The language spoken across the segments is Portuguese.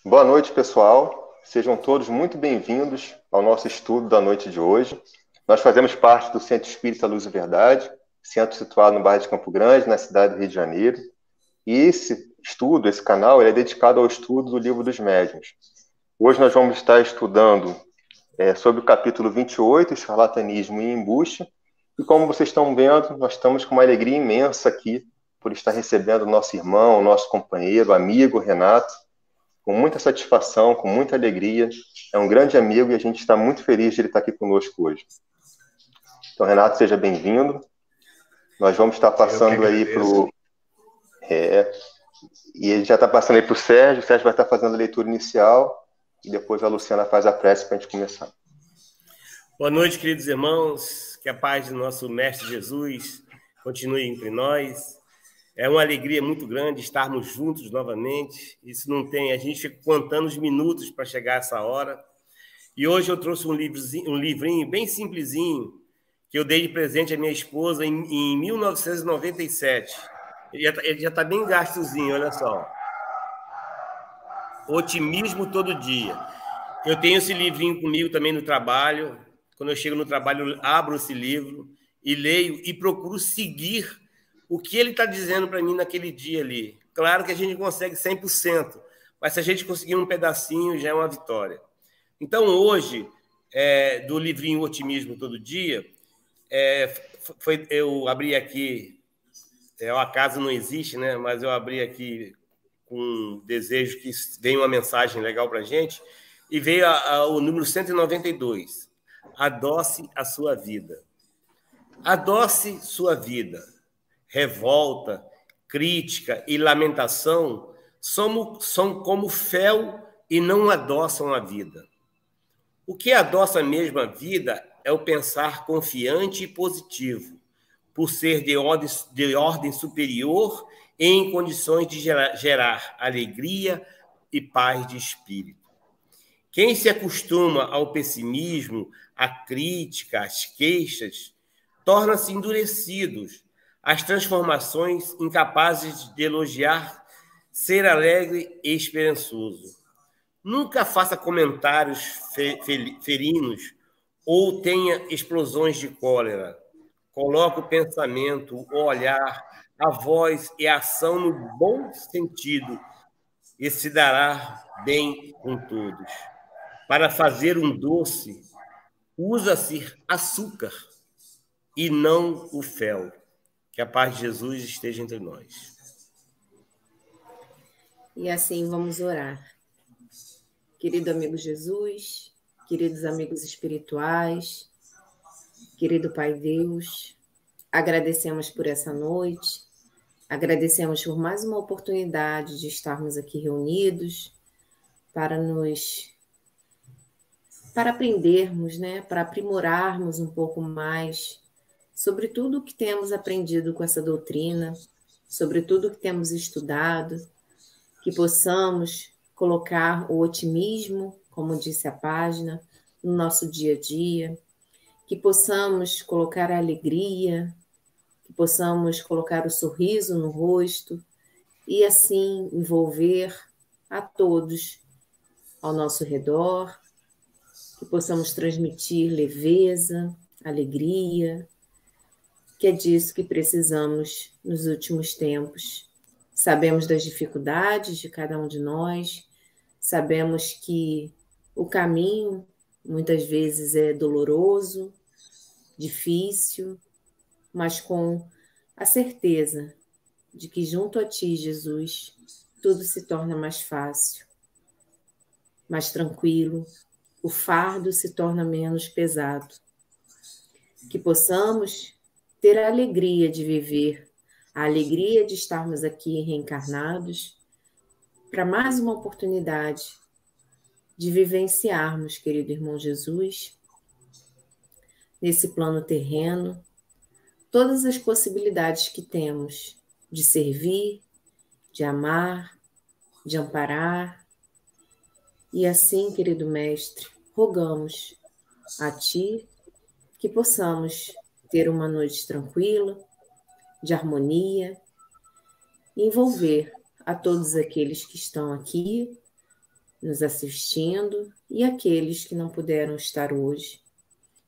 Boa noite, pessoal. Sejam todos muito bem-vindos ao nosso estudo da noite de hoje. Nós fazemos parte do Centro Espírita Luz e Verdade, centro situado no bairro de Campo Grande, na cidade do Rio de Janeiro. E esse estudo, esse canal, ele é dedicado ao estudo do Livro dos Médiuns. Hoje nós vamos estar estudando sobre o capítulo 28, Charlatanismo e Embuste. E como vocês estão vendo, nós estamos com uma alegria imensa aqui por estar recebendo o nosso irmão, o nosso companheiro, amigo Renato, com muita satisfação, com muita alegria. É um grande amigo e a gente está muito feliz de ele estar aqui conosco hoje. Então, Renato, seja bem-vindo. Nós vamos estar passando aí para o... E ele já está passando aí para o Sérgio vai estar fazendo a leitura inicial e depois a Luciana faz a prece para a gente começar. Boa noite, queridos irmãos. Que a paz do nosso Mestre Jesus continue entre nós. É uma alegria muito grande estarmos juntos novamente. Isso não tem... A gente fica contando os minutos para chegar a essa hora. E hoje eu trouxe um livrinho bem simplesinho que eu dei de presente à minha esposa em 1997. Ele já está bem gastozinho, olha só. Otimismo todo dia. Eu tenho esse livrinho comigo também no trabalho. Quando eu chego no trabalho, eu abro esse livro e leio e procuro seguir o que ele está dizendo para mim naquele dia ali. Claro que a gente consegue 100%, mas se a gente conseguir um pedacinho, já é uma vitória. Então, hoje, do livrinho Otimismo Todo Dia, eu abri aqui, o acaso não existe, né? Mas eu abri aqui com um desejo que venha uma mensagem legal para a gente, e veio o número 192. Adoce a sua vida. Adoce sua vida. Revolta, crítica e lamentação são como fel e não adoçam a vida. O que adoça mesmo a vida é o pensar confiante e positivo, por ser de ordem superior e em condições de gerar alegria e paz de espírito. Quem se acostuma ao pessimismo, à crítica, às queixas, torna-se endurecidos, às transformações incapazes de elogiar, ser alegre e esperançoso. Nunca faça comentários ferinos ou tenha explosões de cólera. Coloque o pensamento, o olhar, a voz e a ação no bom sentido e se dará bem com todos. Para fazer um doce, usa-se açúcar e não o fel. Que a paz de Jesus esteja entre nós. E assim vamos orar. Querido amigo Jesus, queridos amigos espirituais, querido Pai Deus, agradecemos por essa noite, agradecemos por mais uma oportunidade de estarmos aqui reunidos para aprendermos, né, para aprimorarmos um pouco mais sobre tudo o que temos aprendido com essa doutrina, sobre tudo o que temos estudado, que possamos colocar o otimismo, como disse a página, no nosso dia a dia, que possamos colocar a alegria, que possamos colocar o sorriso no rosto e assim envolver a todos ao nosso redor, que possamos transmitir leveza, alegria, que é disso que precisamos nos últimos tempos. Sabemos das dificuldades de cada um de nós, sabemos que o caminho muitas vezes é doloroso, difícil, mas com a certeza de que junto a Ti, Jesus, tudo se torna mais fácil, mais tranquilo, o fardo se torna menos pesado. Que possamos ter a alegria de viver, a alegria de estarmos aqui reencarnados, para mais uma oportunidade de vivenciarmos, querido irmão Jesus, nesse plano terreno, todas as possibilidades que temos de servir, de amar, de amparar. E assim, querido Mestre, rogamos a Ti que possamos ter uma noite tranquila, de harmonia, e envolver a todos aqueles que estão aqui nos assistindo e aqueles que não puderam estar hoje.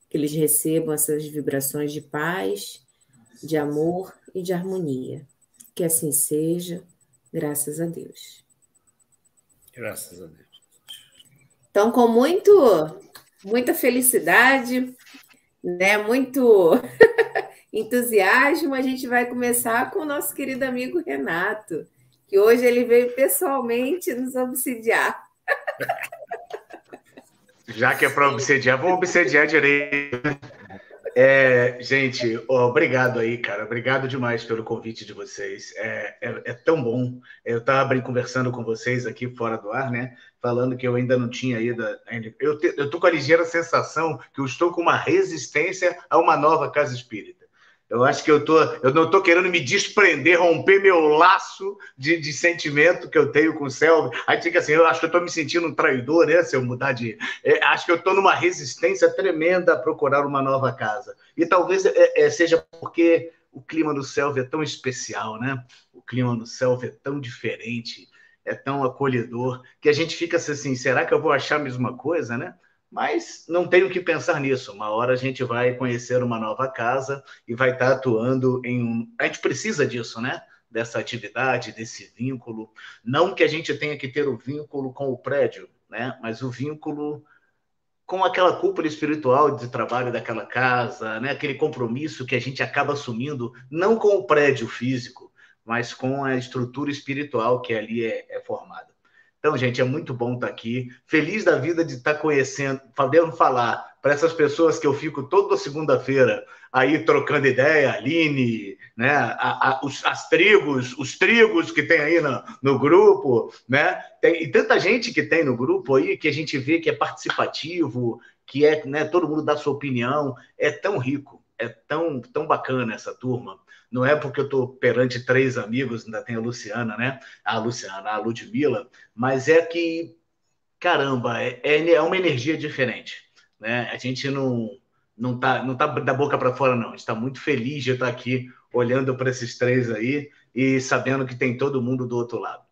Que eles recebam essas vibrações de paz, de amor e de harmonia. Que assim seja, graças a Deus. Graças a Deus. Então, com muita felicidade, né, muito entusiasmo, a gente vai começar com o nosso querido amigo Renato, que hoje ele veio pessoalmente nos obsidiar. Já que é para obsediar, vou obsediar direito. Gente, obrigado aí, cara. Obrigado demais pelo convite de vocês. É tão bom. Eu estava conversando com vocês aqui fora do ar, né? Falando que eu ainda não tinha ido. Eu estou com a ligeira sensação que eu estou com uma resistência a uma nova casa espírita. Eu acho que eu não estou querendo me desprender, romper meu laço de sentimento que eu tenho com o Selvi. Aí fica assim, eu acho que eu estou me sentindo um traidor, né? Se eu mudar de... acho que eu estou numa resistência tremenda a procurar uma nova casa. E talvez seja porque o clima do Selvi é tão especial, né? O clima do Selvi é tão diferente, é tão acolhedor, que a gente fica assim, será que eu vou achar a mesma coisa, né? Mas não tenho que pensar nisso. Uma hora a gente vai conhecer uma nova casa e vai estar atuando em... A gente precisa disso, né? Dessa atividade, desse vínculo. Não que a gente tenha que ter o vínculo com o prédio, né? Mas o vínculo com aquela cúpula espiritual de trabalho daquela casa, né? Aquele compromisso que a gente acaba assumindo, não com o prédio físico, mas com a estrutura espiritual que ali é formada. Então, gente, é muito bom estar aqui. Feliz da vida de estar conhecendo, podendo falar para essas pessoas que eu fico toda segunda-feira aí trocando ideia, Aline, né? Os trigos que tem aí no grupo, né? E tanta gente que tem no grupo aí que a gente vê que é participativo, que né, todo mundo dá sua opinião. É tão rico, é tão bacana essa turma. Não é porque eu estou perante 3 amigos, ainda tem a Luciana, né? A Ludmilla, mas é que, caramba, é uma energia diferente, né? A gente não tá da boca para fora, não. A gente está muito feliz de estar aqui olhando para esses 3 aí e sabendo que tem todo mundo do outro lado.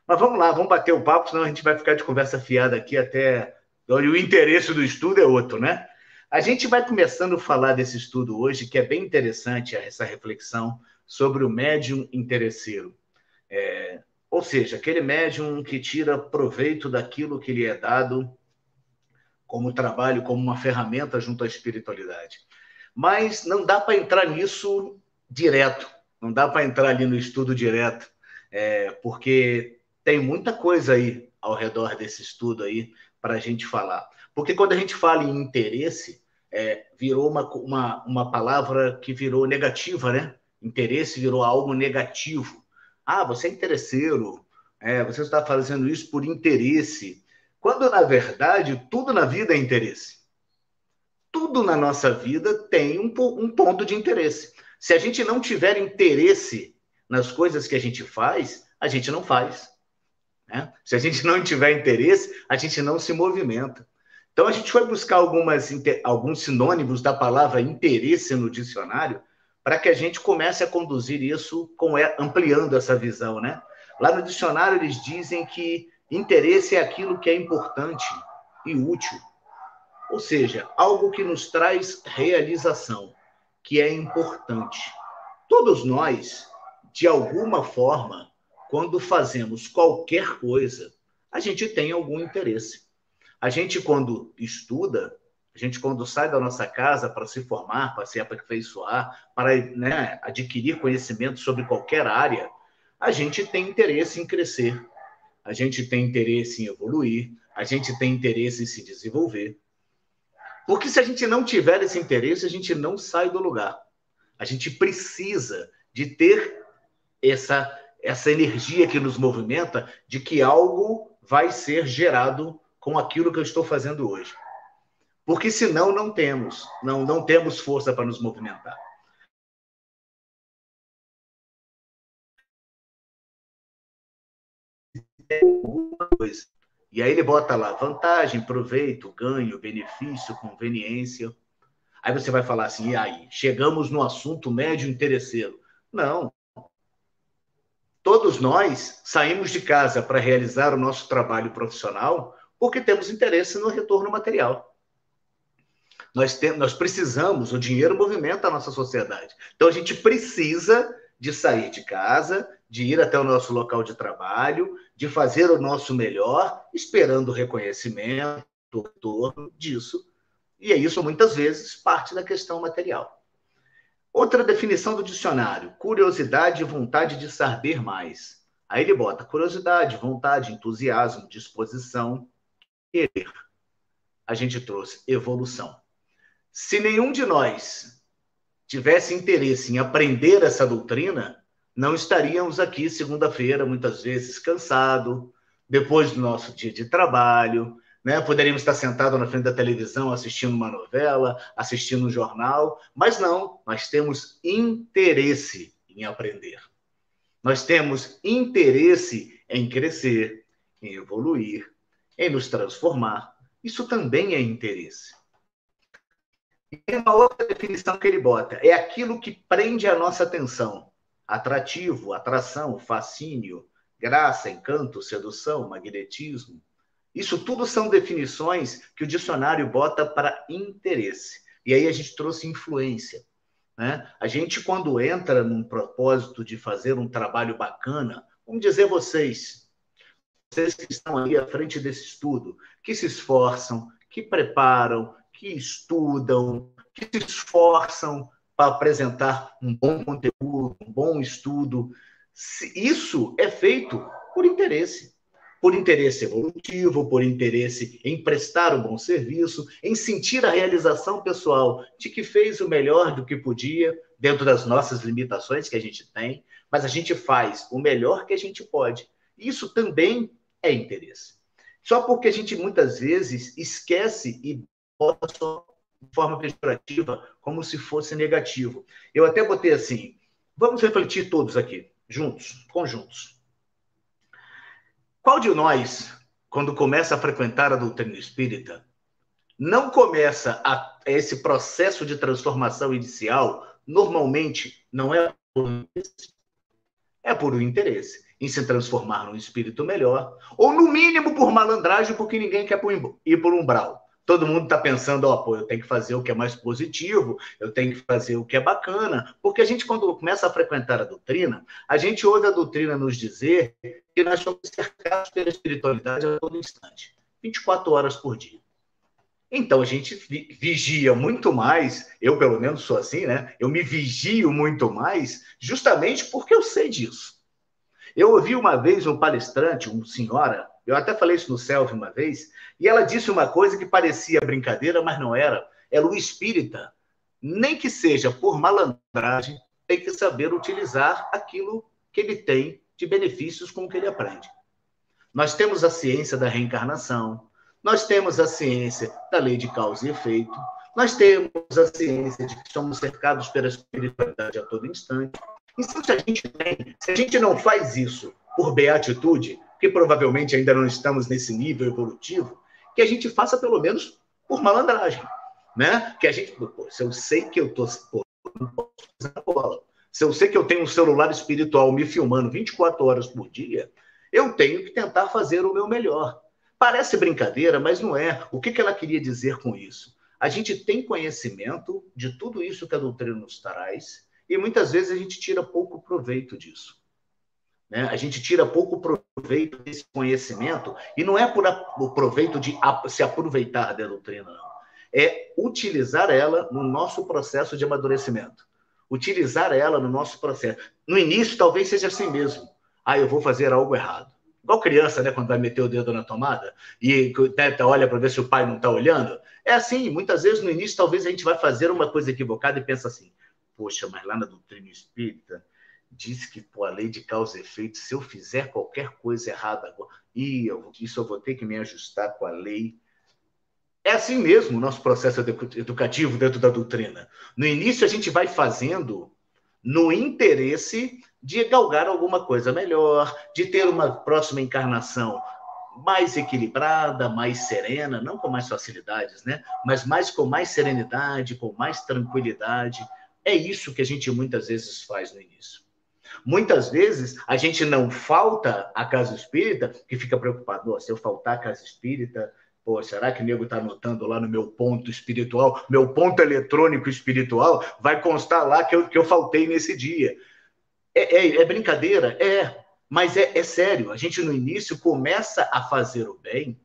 Mas vamos lá, vamos bater o papo, senão a gente vai ficar de conversa fiada aqui até... E o interesse do estudo é outro, né? A gente vai começando a falar desse estudo hoje, que é bem interessante essa reflexão sobre o médium interesseiro. Ou seja, aquele médium que tira proveito daquilo que lhe é dado como trabalho, como uma ferramenta junto à espiritualidade. Mas não dá para entrar nisso direto, não dá para entrar ali no estudo direto, porque tem muita coisa aí ao redor desse estudo aí para a gente falar. Porque quando a gente fala em interesse, virou uma palavra que virou negativa, né? Interesse virou algo negativo. Ah, você é interesseiro, você está fazendo isso por interesse. Quando, na verdade, tudo na vida é interesse. Tudo na nossa vida tem um ponto de interesse. Se a gente não tiver interesse nas coisas que a gente não faz. Né? Se a gente não tiver interesse, a gente não se movimenta. Então, a gente vai buscar alguns sinônimos da palavra interesse no dicionário para que a gente comece a conduzir isso ampliando essa visão. Né? Lá no dicionário, eles dizem que interesse é aquilo que é importante e útil. Ou seja, algo que nos traz realização, que é importante. Todos nós, de alguma forma, quando fazemos qualquer coisa, a gente tem algum interesse. A gente, quando estuda, a gente, quando sai da nossa casa para se formar, para se aperfeiçoar, para, né, adquirir conhecimento sobre qualquer área, a gente tem interesse em crescer, a gente tem interesse em evoluir, a gente tem interesse em se desenvolver. Porque se a gente não tiver esse interesse, a gente não sai do lugar. A gente precisa de ter essa energia que nos movimenta de que algo vai ser gerado com aquilo que eu estou fazendo hoje. Porque senão não temos força para nos movimentar. Alguma coisa. E aí ele bota lá vantagem, proveito, ganho, benefício, conveniência. Aí você vai falar assim, e aí? Chegamos no assunto médio interesseiro. Não. Todos nós saímos de casa para realizar o nosso trabalho profissional porque temos interesse no retorno material. Nós precisamos, o dinheiro movimenta a nossa sociedade. Então, a gente precisa de sair de casa, de ir até o nosso local de trabalho, de fazer o nosso melhor, esperando o reconhecimento, o retorno disso. E é isso, muitas vezes, parte da questão material. Outra definição do dicionário: curiosidade e vontade de saber mais. Aí ele bota curiosidade, vontade, entusiasmo, disposição, querer. A gente trouxe evolução. Se nenhum de nós tivesse interesse em aprender essa doutrina, não estaríamos aqui segunda-feira, muitas vezes cansado, depois do nosso dia de trabalho, né? Poderíamos estar sentados na frente da televisão assistindo uma novela, assistindo um jornal, mas não, nós temos interesse em aprender. Nós temos interesse em crescer, em evoluir, em nos transformar. Isso também é interesse. E tem uma outra definição que ele bota: é aquilo que prende a nossa atenção. Atrativo, atração, fascínio, graça, encanto, sedução, magnetismo. Isso tudo são definições que o dicionário bota para interesse. E aí a gente trouxe influência, né? A gente, quando entra num propósito de fazer um trabalho bacana, vamos dizer vocês que estão aí à frente desse estudo, que se esforçam, que preparam, que estudam, que se esforçam para apresentar um bom conteúdo, um bom estudo. Isso é feito por interesse evolutivo, por interesse em prestar um bom serviço, em sentir a realização pessoal de que fez o melhor do que podia, dentro das nossas limitações que a gente tem, mas a gente faz o melhor que a gente pode. Isso também é interesse. Só porque a gente muitas vezes esquece e bota só de forma pejorativa, como se fosse negativo. Eu até botei assim: vamos refletir todos aqui, juntos, conjuntos. Qual de nós, quando começa a frequentar a doutrina espírita, não começa esse processo de transformação inicial, normalmente não é por interesse, é por um interesse em se transformar num espírito melhor, ou no mínimo por malandragem, porque ninguém quer ir por umbral. Todo mundo está pensando: pô, eu tenho que fazer o que é mais positivo, eu tenho que fazer o que é bacana, porque a gente, quando começa a frequentar a doutrina, a gente ouve a doutrina nos dizer que nós somos cercados pela espiritualidade a todo instante, 24 horas por dia. Então, a gente vigia muito mais, eu pelo menos sou assim, né? Eu me vigio muito mais, justamente porque eu sei disso. Eu ouvi uma vez um palestrante, uma senhora, eu até falei isso no Selfie uma vez, e ela disse uma coisa que parecia brincadeira, mas não era. Ela, o espírita, nem que seja por malandragem, tem que saber utilizar aquilo que ele tem de benefícios com o que ele aprende. Nós temos a ciência da reencarnação, nós temos a ciência da lei de causa e efeito, nós temos a ciência de que somos cercados pela espiritualidade a todo instante. Então, se a gente não faz isso por beatitude, que provavelmente ainda não estamos nesse nível evolutivo, que a gente faça pelo menos por malandragem, né? Que a gente, se eu sei que eu estou não posso fazer a bola, se eu sei que eu tenho um celular espiritual me filmando 24 horas por dia, eu tenho que tentar fazer o meu melhor. Parece brincadeira, mas não é. O que ela queria dizer com isso? A gente tem conhecimento de tudo isso que a doutrina nos traz, e muitas vezes a gente tira pouco proveito disso, né? A gente tira pouco proveito desse conhecimento, e não é por o proveito de se aproveitar da doutrina, não. É utilizar ela no nosso processo de amadurecimento. Utilizar ela no nosso processo. No início, talvez seja assim mesmo. Eu vou fazer algo errado. Igual criança, né? Quando vai meter o dedo na tomada e olha para ver se o pai não está olhando. É assim, muitas vezes no início, talvez a gente vai fazer uma coisa equivocada e pensa assim: poxa, mas lá na doutrina espírita diz que a lei de causa e efeito, se eu fizer qualquer coisa errada agora, isso eu vou ter que me ajustar com a lei. É assim mesmo o nosso processo educativo dentro da doutrina. No início, a gente vai fazendo no interesse de galgar alguma coisa melhor, de ter uma próxima encarnação mais equilibrada, mais serena, não com mais facilidades, né? Mas com mais serenidade, com mais tranquilidade. É isso que a gente muitas vezes faz no início. Muitas vezes, a gente não falta à casa espírita, que fica preocupado, se eu faltar à casa espírita, pô, será que o nego está anotando lá no meu ponto espiritual, meu ponto eletrônico espiritual, vai constar lá que eu faltei nesse dia. É brincadeira? Mas é sério. A gente, no início, começa a fazer o bem.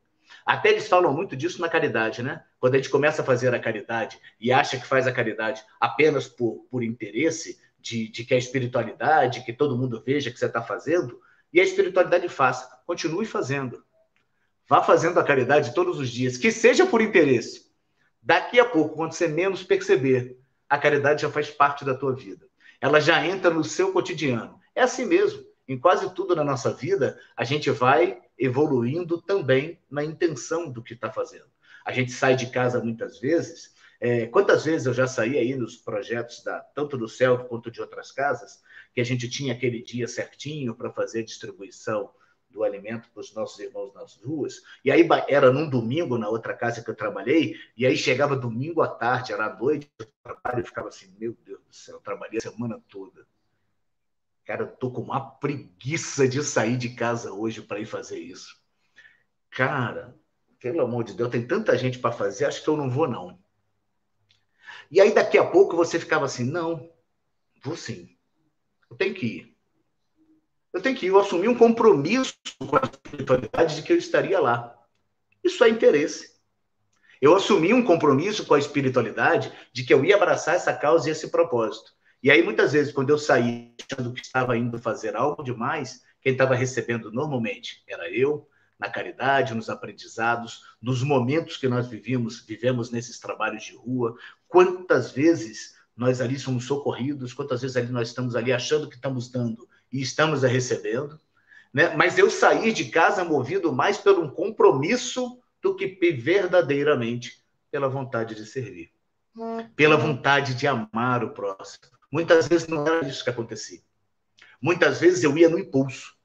Até eles falam muito disso na caridade, né? Quando a gente começa a fazer a caridade e acha que faz a caridade apenas por interesse de que a espiritualidade, que todo mundo veja que você está fazendo, e a espiritualidade faça. Continue fazendo. Vá fazendo a caridade todos os dias, que seja por interesse. Daqui a pouco, quando você menos perceber, a caridade já faz parte da tua vida. Ela já entra no seu cotidiano. É assim mesmo. Em quase tudo na nossa vida, a gente vai evoluindo também na intenção do que está fazendo. A gente sai de casa muitas vezes. Quantas vezes eu já saí aí nos projetos, tanto do CELV quanto de outras casas, que a gente tinha aquele dia certinho para fazer a distribuição do alimento para os nossos irmãos nas ruas, e aí era num domingo, na outra casa que eu trabalhei, e aí chegava domingo à tarde, era à noite, eu trabalho, e ficava assim, meu Deus do céu, eu trabalhei a semana toda. Cara, eu tô com uma preguiça de sair de casa hoje para ir fazer isso. Cara, pelo amor de Deus, tem tanta gente para fazer, acho que eu não vou, não. E aí, daqui a pouco, você ficava assim, não, vou sim, eu tenho que ir. Eu assumi um compromisso com a espiritualidade de que eu estaria lá. Isso é interesse. Eu assumi um compromisso com a espiritualidade de que eu ia abraçar essa causa e esse propósito. E aí, muitas vezes, quando eu saí achando que estava indo fazer algo demais, quem estava recebendo normalmente era eu, na caridade, nos aprendizados, nos momentos que nós vivemos nesses trabalhos de rua. Quantas vezes nós ali somos socorridos, quantas vezes ali nós estamos ali achando que estamos dando e estamos a recebendo, né? Mas eu saí de casa movido mais por um compromisso do que verdadeiramente pela vontade de servir, pela vontade de amar o próximo. Muitas vezes não era isso que acontecia. Muitas vezes eu ia no impulso.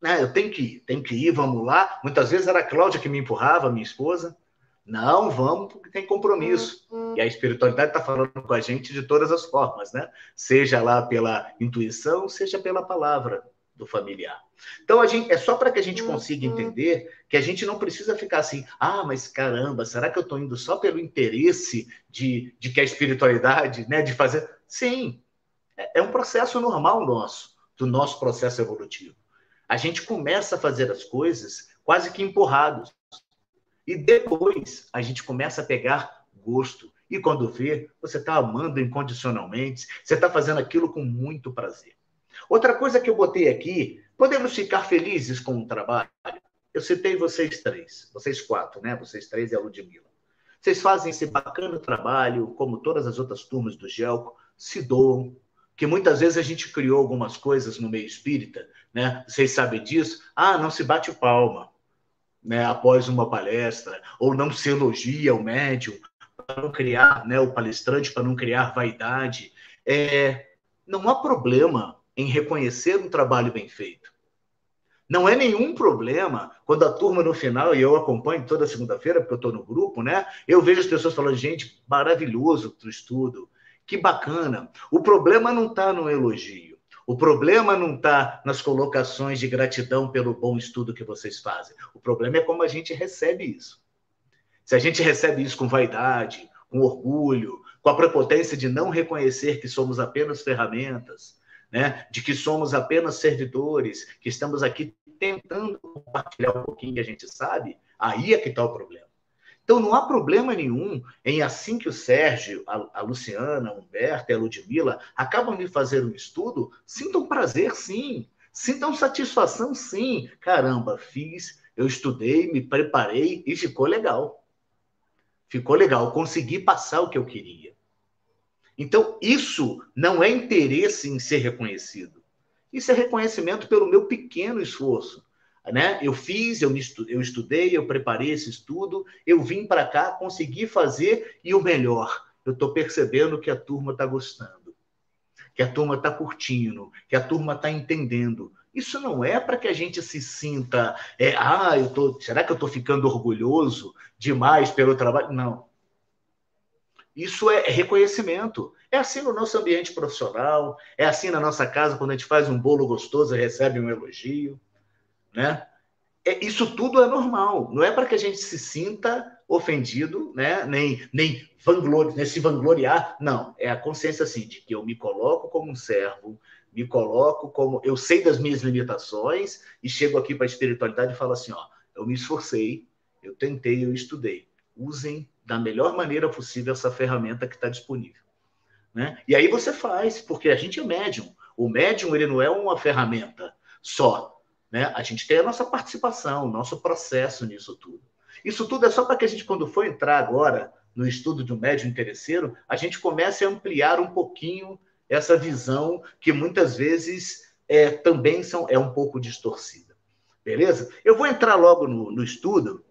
Eu tenho que ir, vamos lá. Muitas vezes era a Cláudia que me empurrava, minha esposa. Não, vamos, porque tem compromisso. E a espiritualidade está falando com a gente de todas as formas, né? Seja lá pela intuição, seja pela palavra do familiar. Então, é só para que a gente consiga entender que a gente não precisa ficar assim, mas caramba, será que eu estou indo só pelo interesse de que a espiritualidade, né, de fazer... Sim, é um processo normal do nosso processo evolutivo. A gente começa a fazer as coisas quase que empurrados. E depois a gente começa a pegar gosto. E quando vê, você está amando incondicionalmente, você está fazendo aquilo com muito prazer. Outra coisa que eu botei aqui, podemos ficar felizes com o trabalho? Eu citei vocês três, vocês quatro, né? Vocês três e a Ludmila. Vocês fazem esse bacana trabalho, como todas as outras turmas do GELCO, se doam, que muitas vezes a gente criou algumas coisas no meio espírita, né? Vocês sabem disso? Não se bate palma, né, após uma palestra, ou não se elogia o médium, para não criar, né, o palestrante, para não criar vaidade. Não há problema em reconhecer um trabalho bem feito. Não é nenhum problema quando a turma no final, e eu acompanho toda segunda-feira, porque eu estou no grupo, né, eu vejo as pessoas falando, gente, maravilhoso o estudo, que bacana. O problema não está no elogio. O problema não está nas colocações de gratidão pelo bom estudo que vocês fazem. O problema é como a gente recebe isso. Se a gente recebe isso com vaidade, com orgulho, com a prepotência de não reconhecer que somos apenas ferramentas, né? De que somos apenas servidores, que estamos aqui tentando compartilhar um pouquinho que a gente sabe, aí é que está o problema. Então, não há problema nenhum em, assim que o Sérgio, a Luciana, o Humberto e a Ludmila acabam de fazer um estudo, sintam prazer, sim. Sintam satisfação, sim. Caramba, eu estudei, me preparei e ficou legal. Ficou legal, consegui passar o que eu queria. Então, isso não é interesse em ser reconhecido. Isso é reconhecimento pelo meu pequeno esforço. Né? Eu estudei, eu preparei esse estudo, eu vim para cá, consegui fazer, e o melhor, eu estou percebendo que a turma está gostando, que a turma está curtindo, que a turma está entendendo. Isso não é para que a gente se sinta, será que eu estou ficando orgulhoso demais pelo trabalho? Não. Isso é reconhecimento. É assim no nosso ambiente profissional, é assim na nossa casa, quando a gente faz um bolo gostoso e recebe um elogio, né? Isso tudo é normal. Não é para que a gente se sinta ofendido, né? Nem se vangloriar. Não, é a consciência assim, de que eu me coloco como um servo, me coloco como... Eu sei das minhas limitações e chego aqui para a espiritualidade e falo assim, ó, eu me esforcei, eu tentei, eu estudei. Usem da melhor maneira possível essa ferramenta que está disponível, né? E aí você faz, porque a gente é médium. O médium, ele não é uma ferramenta só, né? A gente tem a nossa participação, o nosso processo nisso tudo. Isso tudo é só para que a gente, quando for entrar agora no estudo de um médium interesseiro, a gente comece a ampliar um pouquinho essa visão que muitas vezes também é um pouco distorcida. Beleza? Eu vou entrar logo no estudo,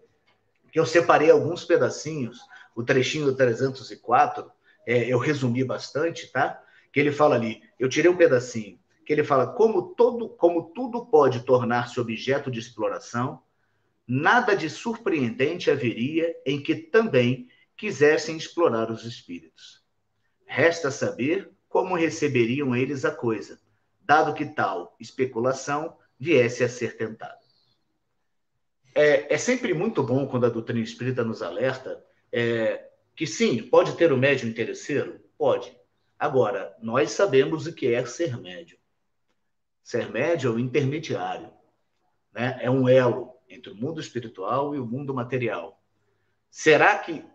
que eu separei alguns pedacinhos, o trechinho do 304, eu resumi bastante, tá? Que ele fala ali, eu tirei um pedacinho, que ele fala, como tudo pode tornar-se objeto de exploração, nada de surpreendente haveria em que também quisessem explorar os espíritos. Resta saber como receberiam eles a coisa, dado que tal especulação viesse a ser tentada. É sempre muito bom quando a doutrina espírita nos alerta que sim, pode ter o médium interesseiro? Pode. Agora, nós sabemos o que é ser médium. Ser médium é um intermediário, né? É um elo entre o mundo espiritual e o mundo material. Será que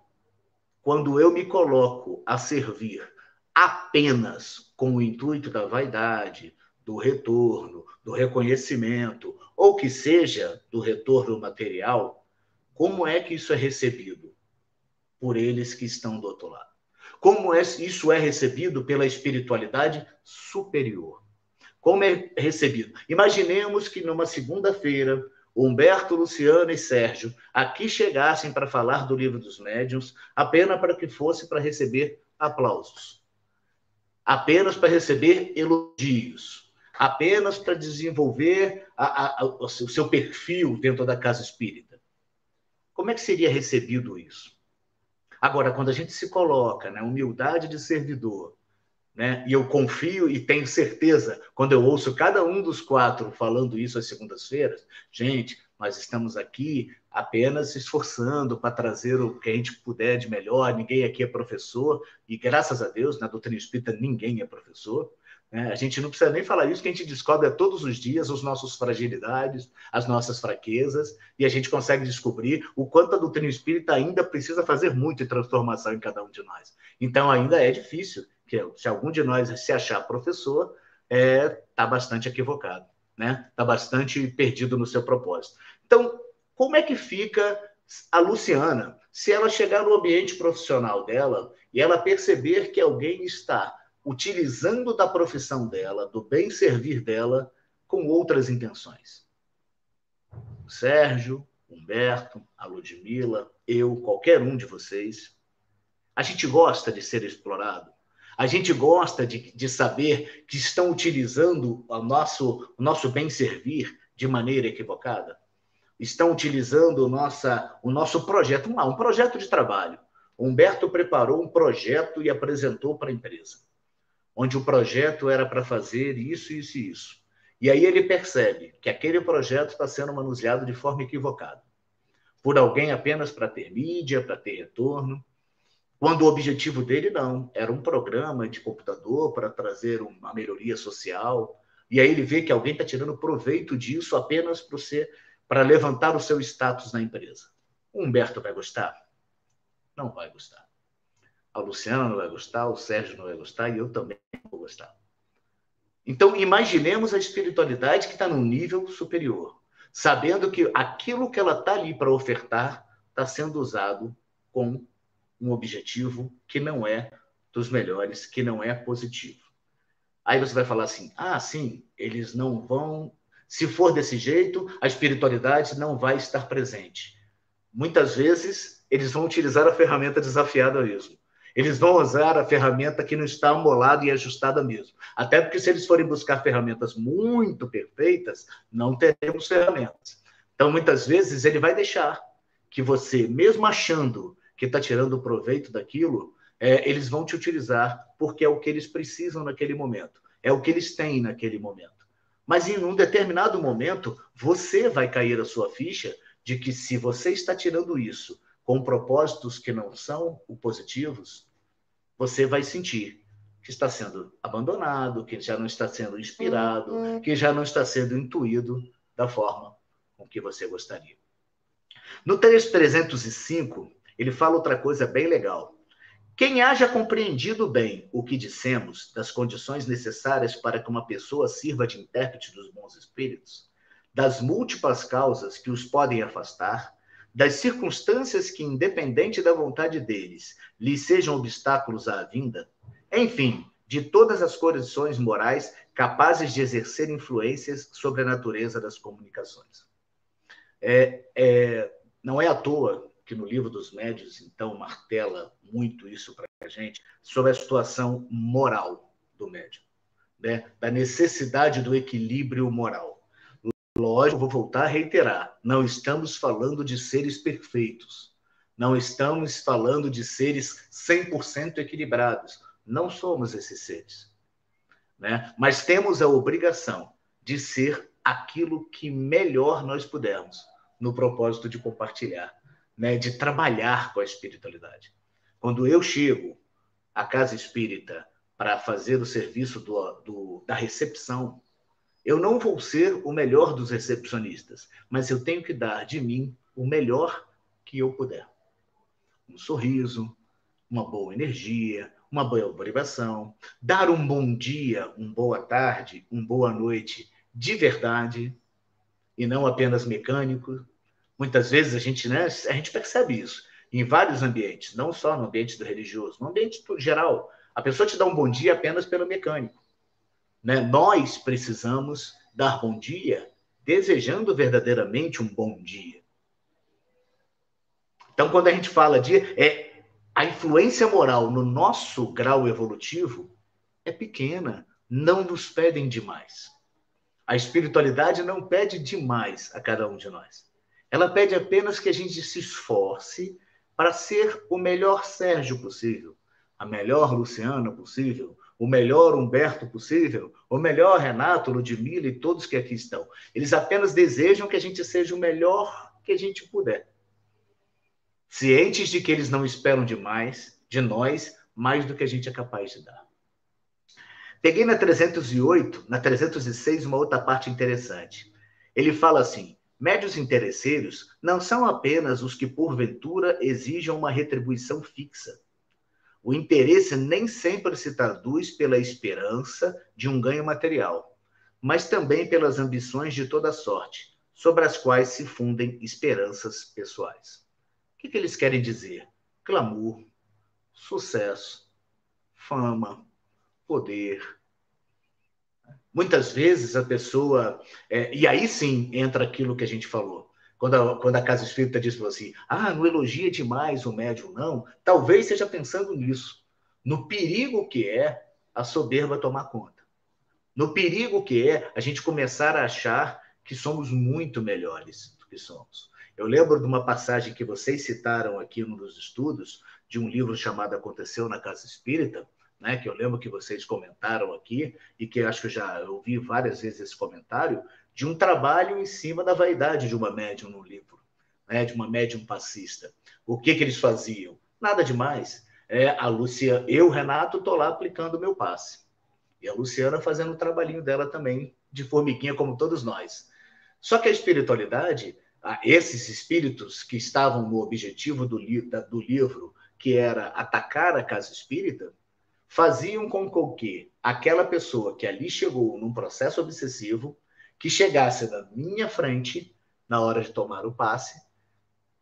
quando eu me coloco a servir apenas com o intuito da vaidade, do retorno, do reconhecimento, ou que seja do retorno material, como é que isso é recebido por eles que estão do outro lado? Como isso é recebido pela espiritualidade superior? Como é recebido? Imaginemos que numa segunda-feira, Humberto, Luciano e Sérgio aqui chegassem para falar do Livro dos Médiuns, apenas para que fosse para receber aplausos, apenas para receber elogios, apenas para desenvolver o seu perfil dentro da casa espírita. Como é que seria recebido isso? Agora, quando a gente se coloca na humildade de servidor, né, e eu confio e tenho certeza, quando eu ouço cada um dos 4 falando isso às segundas-feiras, gente, nós estamos aqui apenas se esforçando para trazer o que a gente puder de melhor, ninguém aqui é professor, e graças a Deus, na doutrina espírita, ninguém é professor, né? A gente não precisa nem falar isso, que a gente descobre todos os dias as nossas fragilidades, as nossas fraquezas, e a gente consegue descobrir o quanto a doutrina espírita ainda precisa fazer muito de transformação em cada um de nós. Então, ainda é difícil, que se algum de nós se achar professor, está bastante equivocado, né? Está bastante perdido no seu propósito. Então, como é que fica a Luciana se ela chegar no ambiente profissional dela e ela perceber que alguém está utilizando da profissão dela, do bem servir dela, com outras intenções? O Sérgio, Humberto, a Ludmila, eu, qualquer um de vocês, a gente gosta de ser explorado. A gente gosta de saber que estão utilizando o nosso bem-servir de maneira equivocada. Estão utilizando o nosso projeto, um projeto de trabalho. O Humberto preparou um projeto e apresentou para a empresa, onde o projeto era para fazer isso, isso e isso. E aí ele percebe que aquele projeto está sendo manuseado de forma equivocada, por alguém apenas para ter mídia, para ter retorno, quando o objetivo dele não, era um programa de computador para trazer uma melhoria social, e aí ele vê que alguém está tirando proveito disso apenas para levantar o seu status na empresa. O Humberto vai gostar? Não vai gostar. A Luciana não vai gostar, o Sérgio não vai gostar, e eu também não vou gostar. Então, imaginemos a espiritualidade que está num nível superior, sabendo que aquilo que ela está ali para ofertar está sendo usado com um objetivo que não é dos melhores, que não é positivo. Aí você vai falar assim, sim, eles não vão... Se for desse jeito, a espiritualidade não vai estar presente. Muitas vezes, eles vão utilizar a ferramenta desafiada mesmo. Eles vão usar a ferramenta que não está amolada e ajustada mesmo. Até porque se eles forem buscar ferramentas muito perfeitas, não teremos ferramentas. Então, muitas vezes, ele vai deixar que você, mesmo achando que está tirando proveito daquilo, eles vão te utilizar porque é o que eles precisam naquele momento, é o que eles têm naquele momento. Mas em um determinado momento, você vai cair a sua ficha de que se você está tirando isso com propósitos que não são positivos, você vai sentir que está sendo abandonado, que já não está sendo inspirado, que já não está sendo intuído da forma com que você gostaria. No texto 305, ele fala outra coisa bem legal. Quem haja compreendido bem o que dissemos das condições necessárias para que uma pessoa sirva de intérprete dos bons espíritos, das múltiplas causas que os podem afastar, das circunstâncias que, independente da vontade deles, lhes sejam obstáculos à vinda, enfim, de todas as condições morais capazes de exercer influências sobre a natureza das comunicações. Não é à toa que no Livro dos Médiuns, então, martela muito isso para a gente, sobre a situação moral do médium, né? Da necessidade do equilíbrio moral. Lógico, vou voltar a reiterar, não estamos falando de seres perfeitos, não estamos falando de seres 100% equilibrados, não somos esses seres, né? Mas temos a obrigação de ser aquilo que melhor nós pudermos, no propósito de compartilhar, né? De trabalhar com a espiritualidade. Quando eu chego à casa espírita para fazer o serviço da recepção, eu não vou ser o melhor dos recepcionistas, mas eu tenho que dar de mim o melhor que eu puder. Um sorriso, uma boa energia, uma boa motivação, dar um bom dia, uma boa tarde, uma boa noite de verdade e não apenas mecânico. Muitas vezes a gente percebe isso em vários ambientes, não só no ambiente do religioso, no ambiente geral. A pessoa te dá um bom dia apenas pelo mecânico, né? Nós precisamos dar bom dia desejando verdadeiramente um bom dia. Então, quando a gente fala de a influência moral no nosso grau evolutivo é pequena, não nos pedem demais. A espiritualidade não pede demais a cada um de nós. Ela pede apenas que a gente se esforce para ser o melhor Sérgio possível, a melhor Luciana possível, o melhor Humberto possível, o melhor Renato, Ludmila e todos que aqui estão. Eles apenas desejam que a gente seja o melhor que a gente puder. Cientes de que eles não esperam demais de nós, mais do que a gente é capaz de dar. Peguei na 308, na 306, uma outra parte interessante. Ele fala assim: médiuns interesseiros não são apenas os que, porventura, exijam uma retribuição fixa. O interesse nem sempre se traduz pela esperança de um ganho material, mas também pelas ambições de toda sorte, sobre as quais se fundem esperanças pessoais. O que eles querem dizer? Glamour, sucesso, fama, poder. Muitas vezes a pessoa... e aí sim entra aquilo que a gente falou. Quando a casa espírita diz assim, não elogia demais o médium, não. Talvez seja pensando nisso. No perigo que é a soberba tomar conta. No perigo que é a gente começar a achar que somos muito melhores do que somos. Eu lembro de uma passagem que vocês citaram aqui nos estudos, de um livro chamado Aconteceu na Casa Espírita, né, que eu lembro que vocês comentaram aqui, e que acho que eu já ouvi várias vezes esse comentário, de um trabalho em cima da vaidade de uma médium no livro, né, de uma médium passista. O que eles faziam? Nada demais. Eu, Renato, estou lá aplicando o meu passe. E a Luciana fazendo o trabalhinho dela também, de formiguinha, como todos nós. Só que a espiritualidade, esses espíritos que estavam no objetivo do livro, que era atacar a casa espírita, faziam com que aquela pessoa que ali chegou num processo obsessivo, que chegasse na minha frente, na hora de tomar o passe,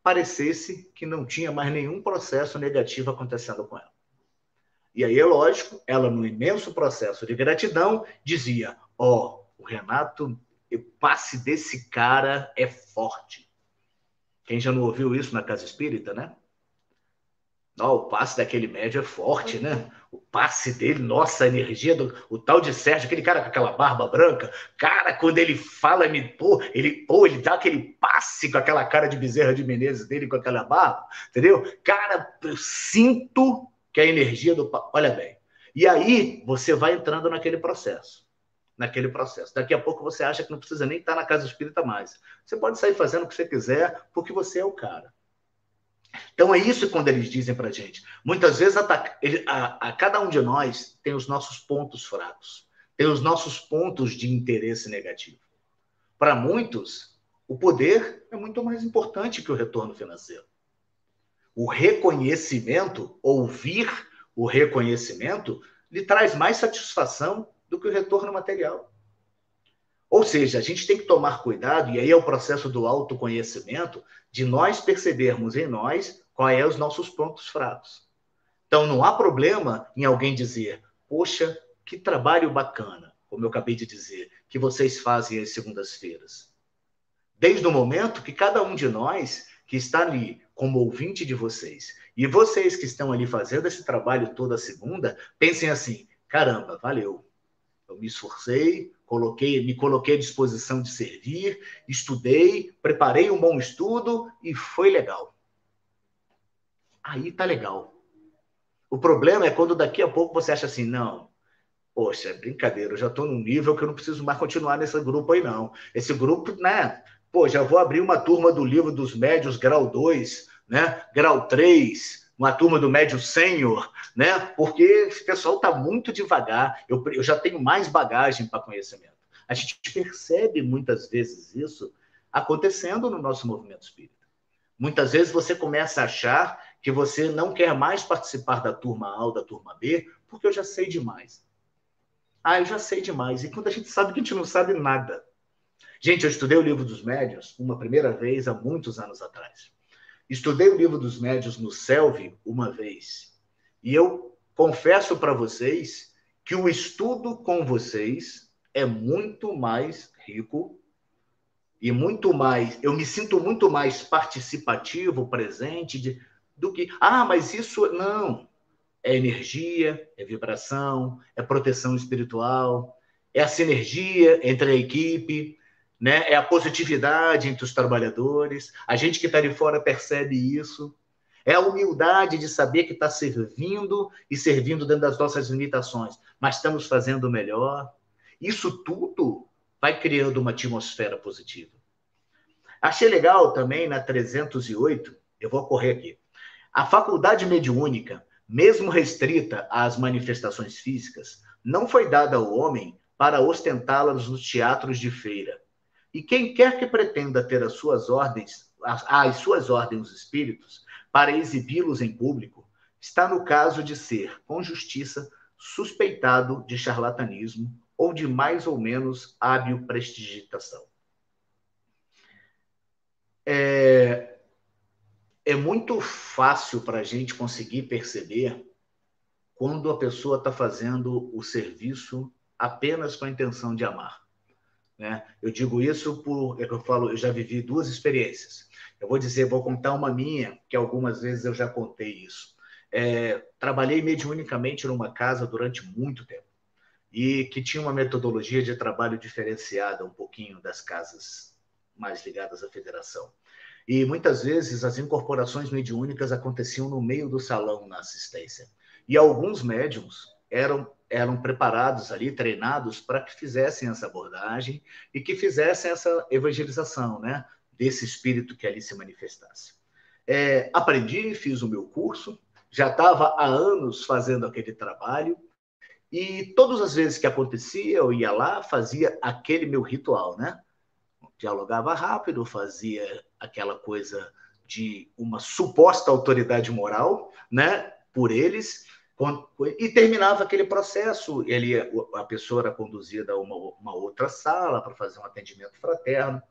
parecesse que não tinha mais nenhum processo negativo acontecendo com ela. E aí, é lógico, ela, no imenso processo de gratidão, dizia, o Renato, o passe desse cara é forte. Quem já não ouviu isso na casa espírita, né? O passe daquele médium é forte, né? O passe dele, nossa, a energia o tal de Sérgio, aquele cara com aquela barba branca, cara, quando ele fala, ele dá aquele passe com aquela cara de Bezerra de Menezes dele, com aquela barba, entendeu? Cara, eu sinto que é a energia do... Olha bem. E aí você vai entrando naquele processo. Daqui a pouco você acha que não precisa nem estar na casa espírita mais. Você pode sair fazendo o que você quiser, porque você é o cara. Então é isso quando eles dizem pra gente. Muitas vezes a cada um de nós tem os nossos pontos fracos, tem os nossos pontos de interesse negativo. Para muitos, o poder é muito mais importante que o retorno financeiro. O reconhecimento, ouvir o reconhecimento, lhe traz mais satisfação do que o retorno material. Ou seja, a gente tem que tomar cuidado, e aí é o processo do autoconhecimento, de nós percebermos em nós quais são os nossos pontos fracos. Então, não há problema em alguém dizer, poxa, que trabalho bacana, como eu acabei de dizer, que vocês fazem às segundas-feiras. Desde o momento que cada um de nós que está ali como ouvinte de vocês, e vocês que estão ali fazendo esse trabalho toda segunda, pensem assim, caramba, valeu. Eu me esforcei, me coloquei à disposição de servir, estudei, preparei um bom estudo e foi legal. Aí tá legal. O problema é quando daqui a pouco você acha assim, não, poxa, brincadeira, eu já estou num nível que eu não preciso mais continuar nesse grupo aí, não. Esse grupo, né? Pô, já vou abrir uma turma do Livro dos Médios, grau 2, né? Grau 3, uma turma do Médio Sênior, né? Porque esse pessoal está muito devagar, eu já tenho mais bagagem para conhecimento. A gente percebe muitas vezes isso acontecendo no nosso movimento espírita. Muitas vezes você começa a achar que você não quer mais participar da turma A ou da turma B, porque eu já sei demais. Ah, eu já sei demais. E quando a gente sabe que a gente não sabe nada. Gente, eu estudei o Livro dos Médiuns uma primeira vez há muitos anos atrás. Estudei o Livro dos Médiuns no CELV uma vez. E eu confesso para vocês que o estudo com vocês é muito mais rico e muito mais... Eu me sinto muito mais participativo, presente, do que... Ah, mas isso... Não. É energia, é vibração, é proteção espiritual, é a sinergia entre a equipe, né? É a positividade entre os trabalhadores. A gente que está de fora percebe isso. É a humildade de saber que está servindo e servindo dentro das nossas limitações, mas estamos fazendo o melhor. Isso tudo vai criando uma atmosfera positiva. Achei legal também na 308, eu vou correr aqui, a faculdade mediúnica, mesmo restrita às manifestações físicas, não foi dada ao homem para ostentá-las nos teatros de feira. E quem quer que pretenda ter as suas ordens os espíritos, para exibi-los em público, está no caso de ser, com justiça, suspeitado de charlatanismo ou de mais ou menos hábil prestidigitação. É muito fácil para a gente conseguir perceber quando a pessoa está fazendo o serviço apenas com a intenção de amar. Né? Eu digo isso eu já vivi duas experiências. Vou contar uma minha, que algumas vezes eu já contei isso. Trabalhei mediunicamente numa casa durante muito tempo e que tinha uma metodologia de trabalho diferenciada um pouquinho das casas mais ligadas à federação. E muitas vezes as incorporações mediúnicas aconteciam no meio do salão na assistência. E alguns médiums eram preparados ali, treinados para que fizessem essa abordagem e que fizessem essa evangelização, né, desse espírito que ali se manifestasse. Aprendi, fiz o meu curso, já estava há anos fazendo aquele trabalho e todas as vezes que acontecia, eu ia lá, fazia aquele meu ritual, né? Dialogava rápido, fazia aquela coisa de uma suposta autoridade moral, né, por eles, e terminava aquele processo. A pessoa era conduzida a uma outra sala para fazer um atendimento fraterno.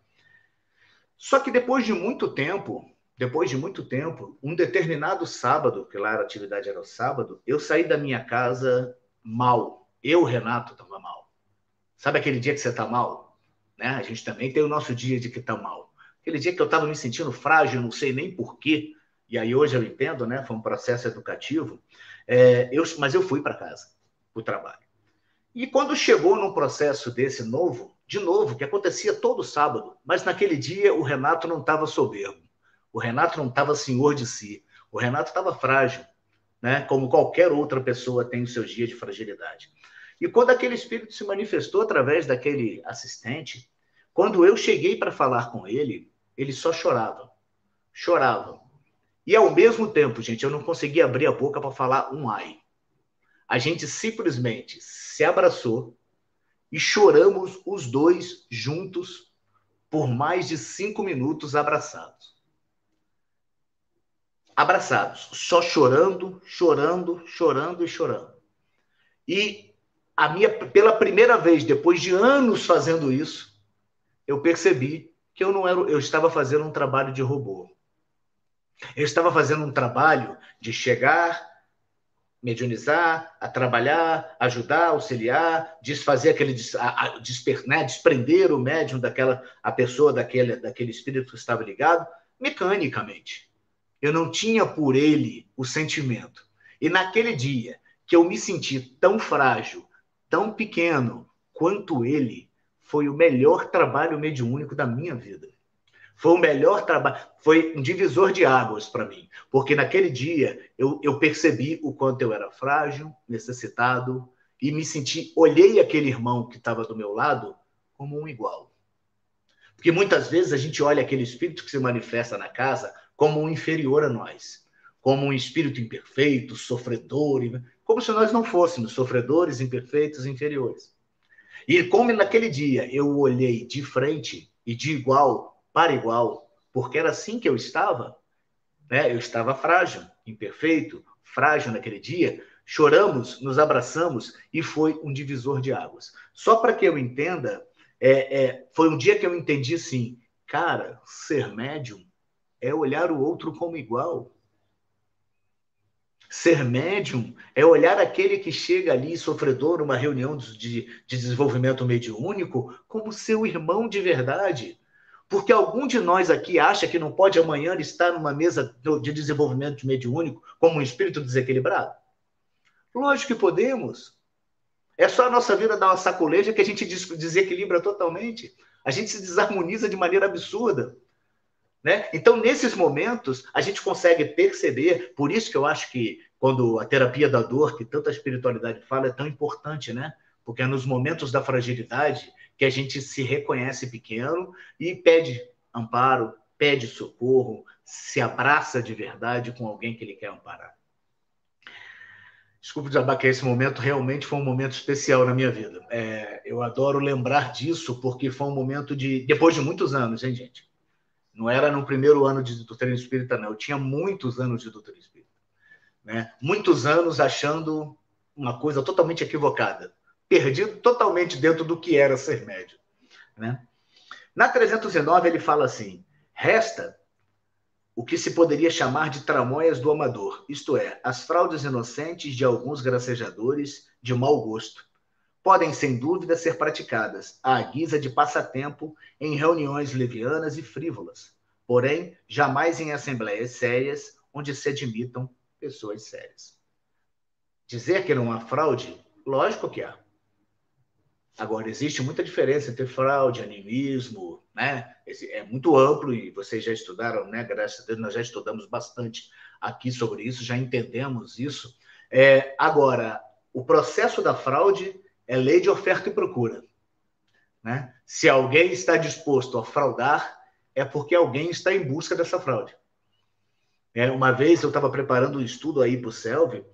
Só que depois de muito tempo, um determinado sábado, que lá a atividade era o sábado, eu saí da minha casa mal. Eu, Renato, estava mal. Sabe aquele dia que você está mal? Né? A gente também tem o nosso dia de que está mal. Aquele dia que eu estava me sentindo frágil, não sei nem porquê, e aí hoje eu entendo, né? Foi um processo educativo, mas eu fui para casa, para o trabalho. E quando chegou num processo desse de novo, que acontecia todo sábado, mas naquele dia o Renato não estava soberbo, o Renato não estava senhor de si, o Renato estava frágil, né? Como qualquer outra pessoa tem os seus dias de fragilidade. E quando aquele espírito se manifestou através daquele assistente, quando eu cheguei para falar com ele, ele só chorava. Chorava. E ao mesmo tempo, gente, eu não conseguia abrir a boca para falar um ai. A gente simplesmente se abraçou e choramos os dois juntos por mais de 5 minutos abraçados. Abraçados, só chorando, chorando, chorando e chorando. E pela primeira vez, depois de anos fazendo isso, eu percebi que eu estava fazendo um trabalho de robô. Eu estava fazendo um trabalho de chegar, mediunizar, a trabalhar, ajudar, auxiliar, desfazer desprender o médium a pessoa daquele espírito que estava ligado, mecanicamente. Eu não tinha por ele o sentimento. E naquele dia que eu me senti tão frágil, tão pequeno quanto ele, foi o melhor trabalho mediúnico da minha vida. Foi o melhor trabalho, foi um divisor de águas para mim, porque naquele dia eu percebi o quanto eu era frágil, necessitado, e olhei aquele irmão que estava do meu lado como um igual. Porque muitas vezes a gente olha aquele espírito que se manifesta na casa como um inferior a nós, como um espírito imperfeito, sofredor, como se nós não fôssemos sofredores, imperfeitos, inferiores. E como naquele dia eu olhei de frente e de igual para igual, porque era assim que eu estava, né? Eu estava frágil, imperfeito, frágil naquele dia, choramos, nos abraçamos e foi um divisor de águas. Só para que eu entenda, foi um dia que eu entendi assim, cara, ser médium é olhar o outro como igual. Ser médium é olhar aquele que chega ali, sofredor, numa reunião de desenvolvimento mediúnico, como seu irmão de verdade. Porque algum de nós aqui acha que não pode amanhã estar numa mesa de desenvolvimento mediúnico como um espírito desequilibrado? Lógico que podemos. É só a nossa vida dar uma sacoleja que a gente desequilibra totalmente. A gente se desarmoniza de maneira absurda. Né? Então, nesses momentos, a gente consegue perceber, por isso que eu acho que quando a terapia da dor, que tanta espiritualidade fala, é tão importante, né? Porque é nos momentos da fragilidade que a gente se reconhece pequeno e pede amparo, pede socorro, se abraça de verdade com alguém que ele quer amparar. Desculpe desabacar, esse momento realmente foi um momento especial na minha vida. Eu adoro lembrar disso porque foi um momento depois de muitos anos, hein, gente? Não era no primeiro ano de doutrina espírita, não. Eu tinha muitos anos de doutrina espírita. Né? Muitos anos achando uma coisa totalmente equivocada. Perdido totalmente dentro do que era ser médium. Né? Na 309, ele fala assim, resta o que se poderia chamar de tramóias do amador, isto é, as fraudes inocentes de alguns gracejadores de mau gosto. Podem, sem dúvida, ser praticadas à guisa de passatempo em reuniões levianas e frívolas, porém, jamais em assembleias sérias onde se admitam pessoas sérias. Dizer que não há fraude? Lógico que há. Agora, existe muita diferença entre fraude, animismo, né? É muito amplo e vocês já estudaram, né? Graças a Deus, nós já estudamos bastante aqui sobre isso, já entendemos isso. Agora, o processo da fraude é lei de oferta e procura. Né? Se alguém está disposto a fraudar, é porque alguém está em busca dessa fraude. Uma vez eu estava preparando um estudo aí para o CELV,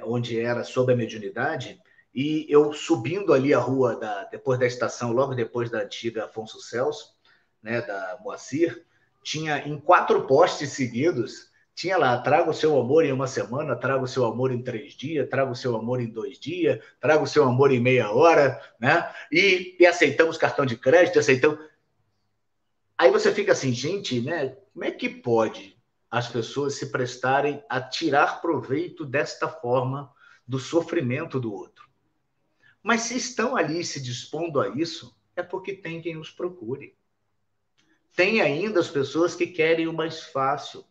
onde era sobre a mediunidade, e eu subindo ali a rua depois da estação, logo depois da antiga Afonso Celso, né, da Moacir, tinha em 4 postes seguidos, tinha lá, traga o seu amor em 1 semana, traga o seu amor em 3 dias, traga o seu amor em 2 dias, traga o seu amor em meia hora, né? E aceitamos cartão de crédito, aceitamos... Aí você fica assim, gente, né? Como é que pode as pessoas se prestarem a tirar proveito desta forma do sofrimento do outro? Mas se estão ali se dispondo a isso, é porque tem quem os procure. Tem ainda as pessoas que querem o mais fácil.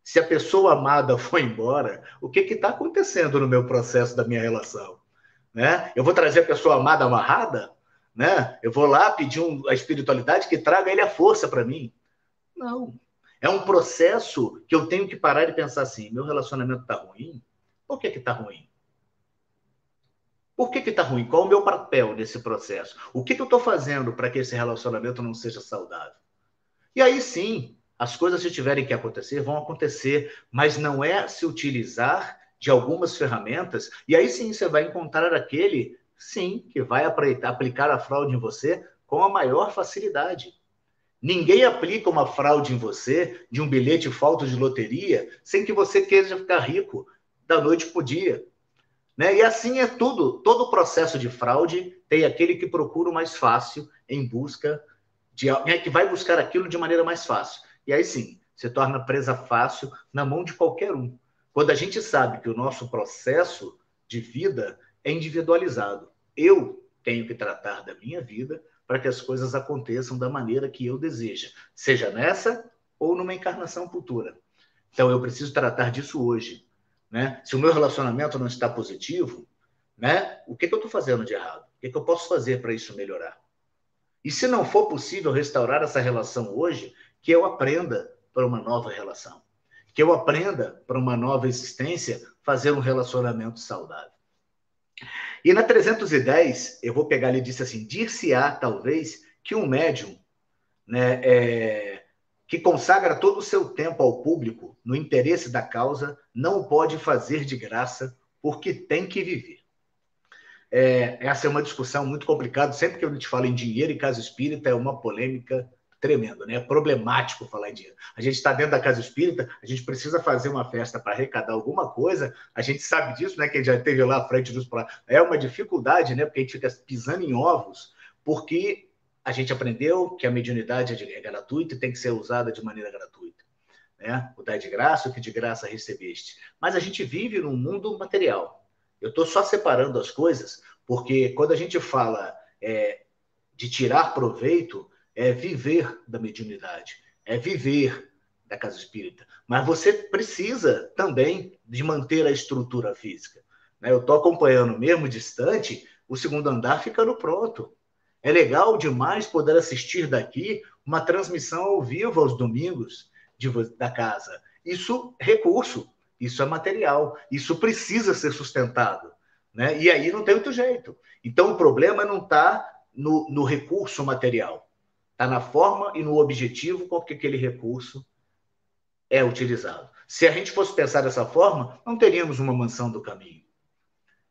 Se a pessoa amada foi embora, o que está acontecendo no meu processo da minha relação? Né? Eu vou trazer a pessoa amada amarrada? Né? Eu vou lá pedir a espiritualidade que traga ele a força para mim? Não. É um processo que eu tenho que parar e pensar assim, meu relacionamento está ruim? Por que está ruim? Por que está ruim? Qual o meu papel nesse processo? O que eu estou fazendo para que esse relacionamento não seja saudável? E aí sim, as coisas, se tiverem que acontecer, vão acontecer, mas não é se utilizar de algumas ferramentas, e aí sim você vai encontrar aquele, sim, que vai aplicar a fraude em você com a maior facilidade. Ninguém aplica uma fraude em você, de um bilhete falso de loteria, sem que você queira ficar rico da noite para o dia. Né? E assim é tudo. Todo o processo de fraude tem aquele que procura o mais fácil em busca de que vai buscar aquilo de maneira mais fácil. E aí sim, se torna presa fácil na mão de qualquer um. Quando a gente sabe que o nosso processo de vida é individualizado, eu tenho que tratar da minha vida para que as coisas aconteçam da maneira que eu desejo, seja nessa ou numa encarnação futura. Então eu preciso tratar disso hoje. Né? Se o meu relacionamento não está positivo, né? O que eu estou fazendo de errado? O que eu posso fazer para isso melhorar? E se não for possível restaurar essa relação hoje, que eu aprenda para uma nova relação. Que eu aprenda para uma nova existência fazer um relacionamento saudável. E na 310, eu vou pegar ali e disse assim, dir-se-á, talvez, que um médium, né, que consagra todo o seu tempo ao público, no interesse da causa, não o pode fazer de graça, porque tem que viver. Essa é uma discussão muito complicada. Sempre que eu te falo em dinheiro e casa espírita, é uma polêmica tremenda, né? É problemático falar em dinheiro. A gente está dentro da casa espírita, a gente precisa fazer uma festa para arrecadar alguma coisa, a gente sabe disso, né? Quem já esteve lá à frente dos... É uma dificuldade, né? Porque a gente fica pisando em ovos, porque a gente aprendeu que a mediunidade é gratuita e tem que ser usada de maneira gratuita. Né? O dai de graça, o que de graça recebeste. Mas a gente vive num mundo material. Eu estou só separando as coisas, porque quando a gente fala de tirar proveito, é viver da mediunidade, é viver da casa espírita. Mas você precisa também de manter a estrutura física. Né? Eu estou acompanhando, mesmo distante, o segundo andar ficando pronto. É legal demais poder assistir daqui uma transmissão ao vivo aos domingos da casa. Isso é recurso, isso é material, isso precisa ser sustentado. Né? E aí não tem outro jeito. Então o problema não está no recurso material, está na forma e no objetivo com que aquele recurso é utilizado. Se a gente fosse pensar dessa forma, não teríamos uma mansão do caminho.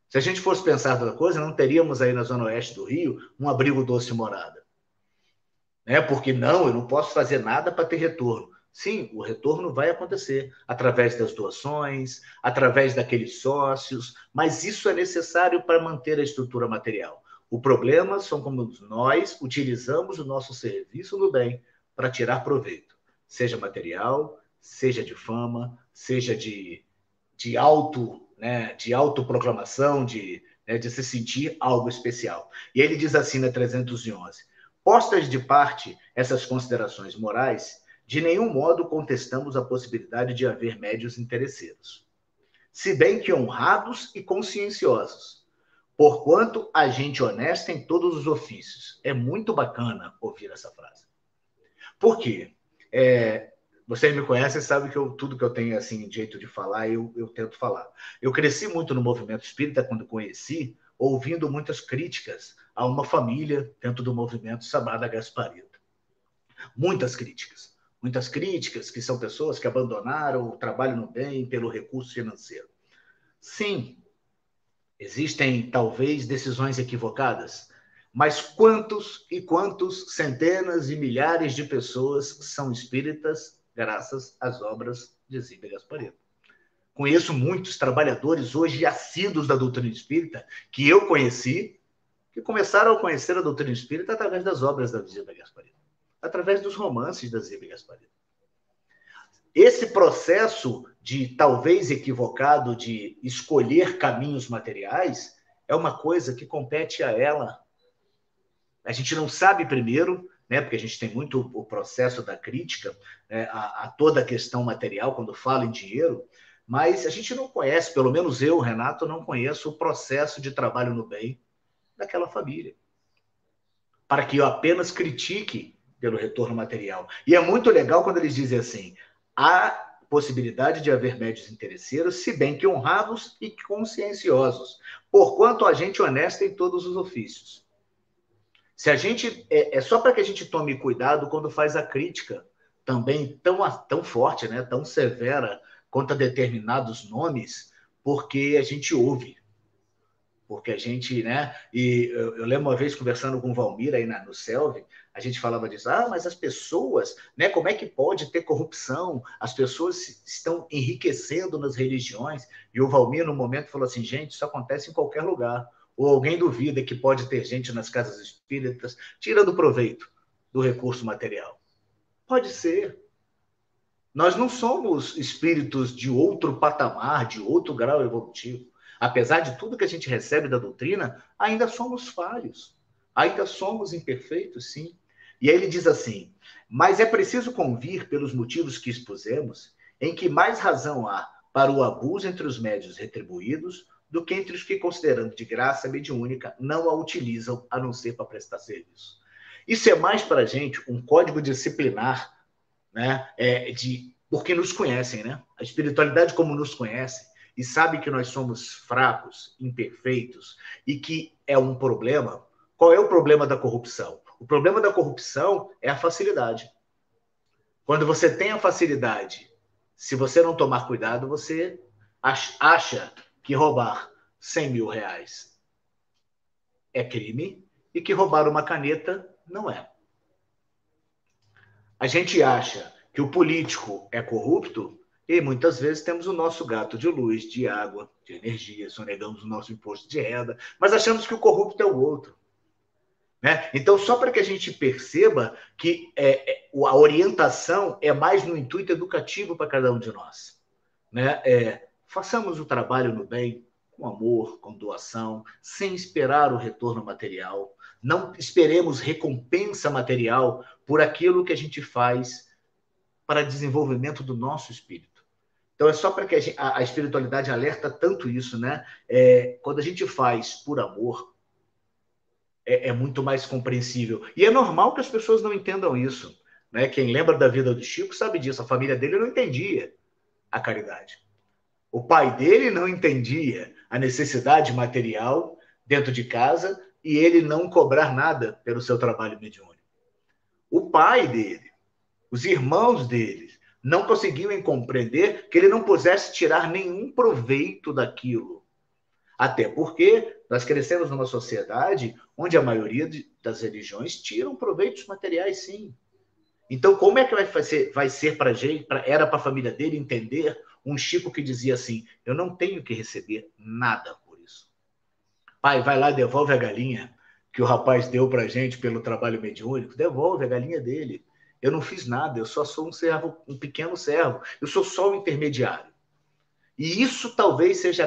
Se a gente fosse pensar outra coisa, não teríamos aí na zona oeste do Rio um abrigo doce morada. Né? Porque não, eu não posso fazer nada para ter retorno. Sim, o retorno vai acontecer através das doações, através daqueles sócios, mas isso é necessário para manter a estrutura material. O problema são como nós utilizamos o nosso serviço no bem para tirar proveito, seja material, seja de fama, seja de autoproclamação, de se sentir algo especial. E ele diz assim na 311, postas de parte essas considerações morais, de nenhum modo contestamos a possibilidade de haver médios interesseiros, se bem que honrados e conscienciosos, porquanto a gente honesta em todos os ofícios. É muito bacana ouvir essa frase. Por quê? Vocês me conhecem e sabem que tudo que eu tenho assim, jeito de falar, eu tento falar. Eu cresci muito no movimento espírita quando conheci, ouvindo muitas críticas a uma família dentro do movimento chamada Gasparita. Muitas críticas que são pessoas que abandonaram o trabalho no bem pelo recurso financeiro. Sim, existem talvez decisões equivocadas, mas quantos e quantos centenas e milhares de pessoas são espíritas graças às obras de Zíbia Gasparito? Conheço muitos trabalhadores hoje assíduos da doutrina espírita que eu conheci, que começaram a conhecer a doutrina espírita através das obras da Zíbia Gasparito, através dos romances da Zíbia Gasparito. Esse processo de, talvez equivocado, de escolher caminhos materiais, é uma coisa que compete a ela. A gente não sabe primeiro, né, porque a gente tem muito o processo da crítica, né, a toda a questão material, quando fala em dinheiro, mas a gente não conhece, pelo menos eu, Renato, não conheço o processo de trabalho no bem daquela família. Para que eu apenas critique pelo retorno material. E é muito legal quando eles dizem assim, há possibilidade de haver médios interesseiros, se bem que honrados e conscienciosos, porquanto a gente honesta em todos os ofícios. Se a gente é só para que a gente tome cuidado quando faz a crítica também tão forte, né, tão severa quanto a determinados nomes, porque a gente ouve. Porque a gente, né? E eu lembro uma vez conversando com o Valmir aí no Selvi, a gente falava disso, mas as pessoas, né? Como é que pode ter corrupção? As pessoas estão enriquecendo nas religiões. E o Valmir, no momento, falou assim: gente, isso acontece em qualquer lugar. Ou alguém duvida que pode ter gente nas casas espíritas tirando proveito do recurso material? Pode ser. Nós não somos espíritos de outro patamar, de outro grau evolutivo. Apesar de tudo que a gente recebe da doutrina, ainda somos falhos, ainda somos imperfeitos, sim. E aí ele diz assim, mas é preciso convir, pelos motivos que expusemos, em que mais razão há para o abuso entre os médios retribuídos do que entre os que, considerando de graça mediúnica, não a utilizam a não ser para prestar serviço. Isso é mais para a gente um código disciplinar, né? Porque nos conhecem, né? A espiritualidade como nos conhece, e sabe que nós somos fracos, imperfeitos, e que é um problema. Qual é o problema da corrupção? O problema da corrupção é a facilidade. Quando você tem a facilidade, se você não tomar cuidado, você acha que roubar 100 mil reais é crime e que roubar uma caneta não é. A gente acha que o político é corrupto e muitas vezes temos o nosso gato de luz, de água, de energia, sonegamos o nosso imposto de renda, mas achamos que o corrupto é o outro. Né? Então, só para que a gente perceba que a orientação é mais no intuito educativo para cada um de nós. Né? Façamos o trabalho no bem, com amor, com doação, sem esperar o retorno material. Não esperemos recompensa material por aquilo que a gente faz para desenvolvimento do nosso espírito. Então, é só para que a espiritualidade alerta tanto isso, né? Quando a gente faz por amor, é muito mais compreensível. E é normal que as pessoas não entendam isso. Né? Quem lembra da vida do Chico sabe disso. A família dele não entendia a caridade. O pai dele não entendia a necessidade material dentro de casa e ele não cobrar nada pelo seu trabalho mediúnico. O pai dele, os irmãos dele, não conseguiam compreender que ele não pudesse tirar nenhum proveito daquilo. Até porque nós crescemos numa sociedade onde a maioria das religiões tiram proveitos materiais, sim. Então, como é que vai ser para a gente, era para a família dele entender um Chico que dizia assim, eu não tenho que receber nada por isso. Pai, vai lá, devolve a galinha que o rapaz deu para a gente pelo trabalho mediúnico, devolve a galinha dele. Eu não fiz nada, eu só sou um servo, um pequeno servo, eu sou só um intermediário. E isso talvez seja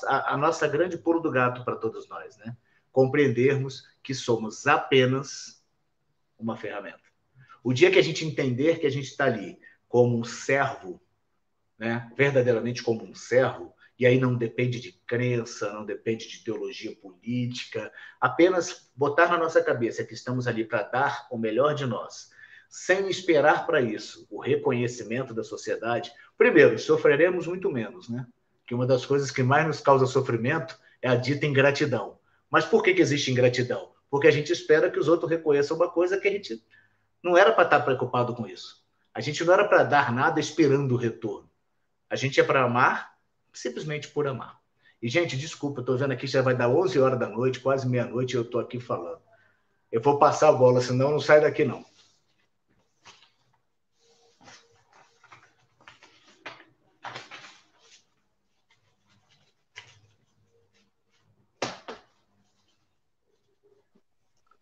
a nossa grande pulo do gato para todos nós, né? Compreendermos que somos apenas uma ferramenta. O dia que a gente entender que a gente está ali como um servo, né? Verdadeiramente como um servo, e aí não depende de crença, não depende de teologia política, apenas botar na nossa cabeça que estamos ali para dar o melhor de nós, sem esperar para isso o reconhecimento da sociedade. Primeiro, sofreremos muito menos, né? Que uma das coisas que mais nos causa sofrimento é a dita ingratidão. Mas por que existe ingratidão? Porque a gente espera que os outros reconheçam uma coisa que a gente não era para estar preocupado com isso. A gente não era para dar nada esperando o retorno. A gente é para amar simplesmente por amar. E, gente, desculpa, eu estou vendo aqui, já vai dar 11 horas da noite, quase meia-noite, e eu estou aqui falando. Eu vou passar a bola, senão não sai daqui, não.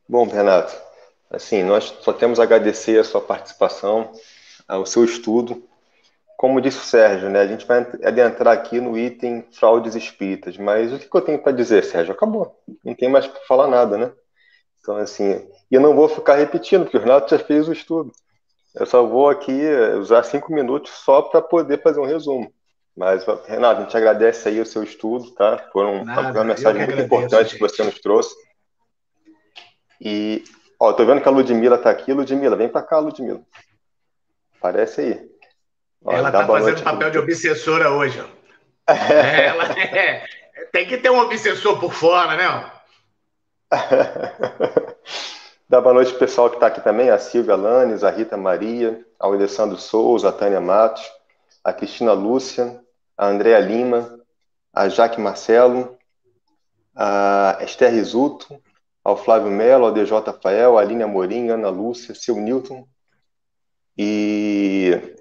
Bom, Renato, assim, nós só temos a agradecer a sua participação, ao seu estudo. Como disse o Sérgio, né, a gente vai adentrar aqui no item fraudes espíritas, mas o que eu tenho para dizer, Sérgio? Acabou. Não tem mais para falar nada, né? Então, assim, e eu não vou ficar repetindo, porque o Renato já fez o estudo. Eu só vou aqui usar 5 minutos só para poder fazer um resumo. Mas, Renato, a gente agradece aí o seu estudo, tá? Foi uma mensagem muito importante que você nos trouxe. E Ó, tô vendo que a Ludmila tá aqui. Ludmila, vem pra cá, Ludmila. Aparece aí. Ó, Ela dá tá boa fazendo noite aqui. papel de obsessora hoje, ó. Ela tem que ter um obsessor por fora, né? Ó? Dá boa noite pro pessoal que está aqui também, a Silvia Lanes, a Rita Maria, ao Alessandro Souza, a Tânia Matos, a Cristina Lúcia, a Andréa Lima, a Jaque Marcelo, a Esther Risuto, ao Flávio Melo, ao DJ Rafael, a Aline Amorim, Ana Lúcia, Sil Newton e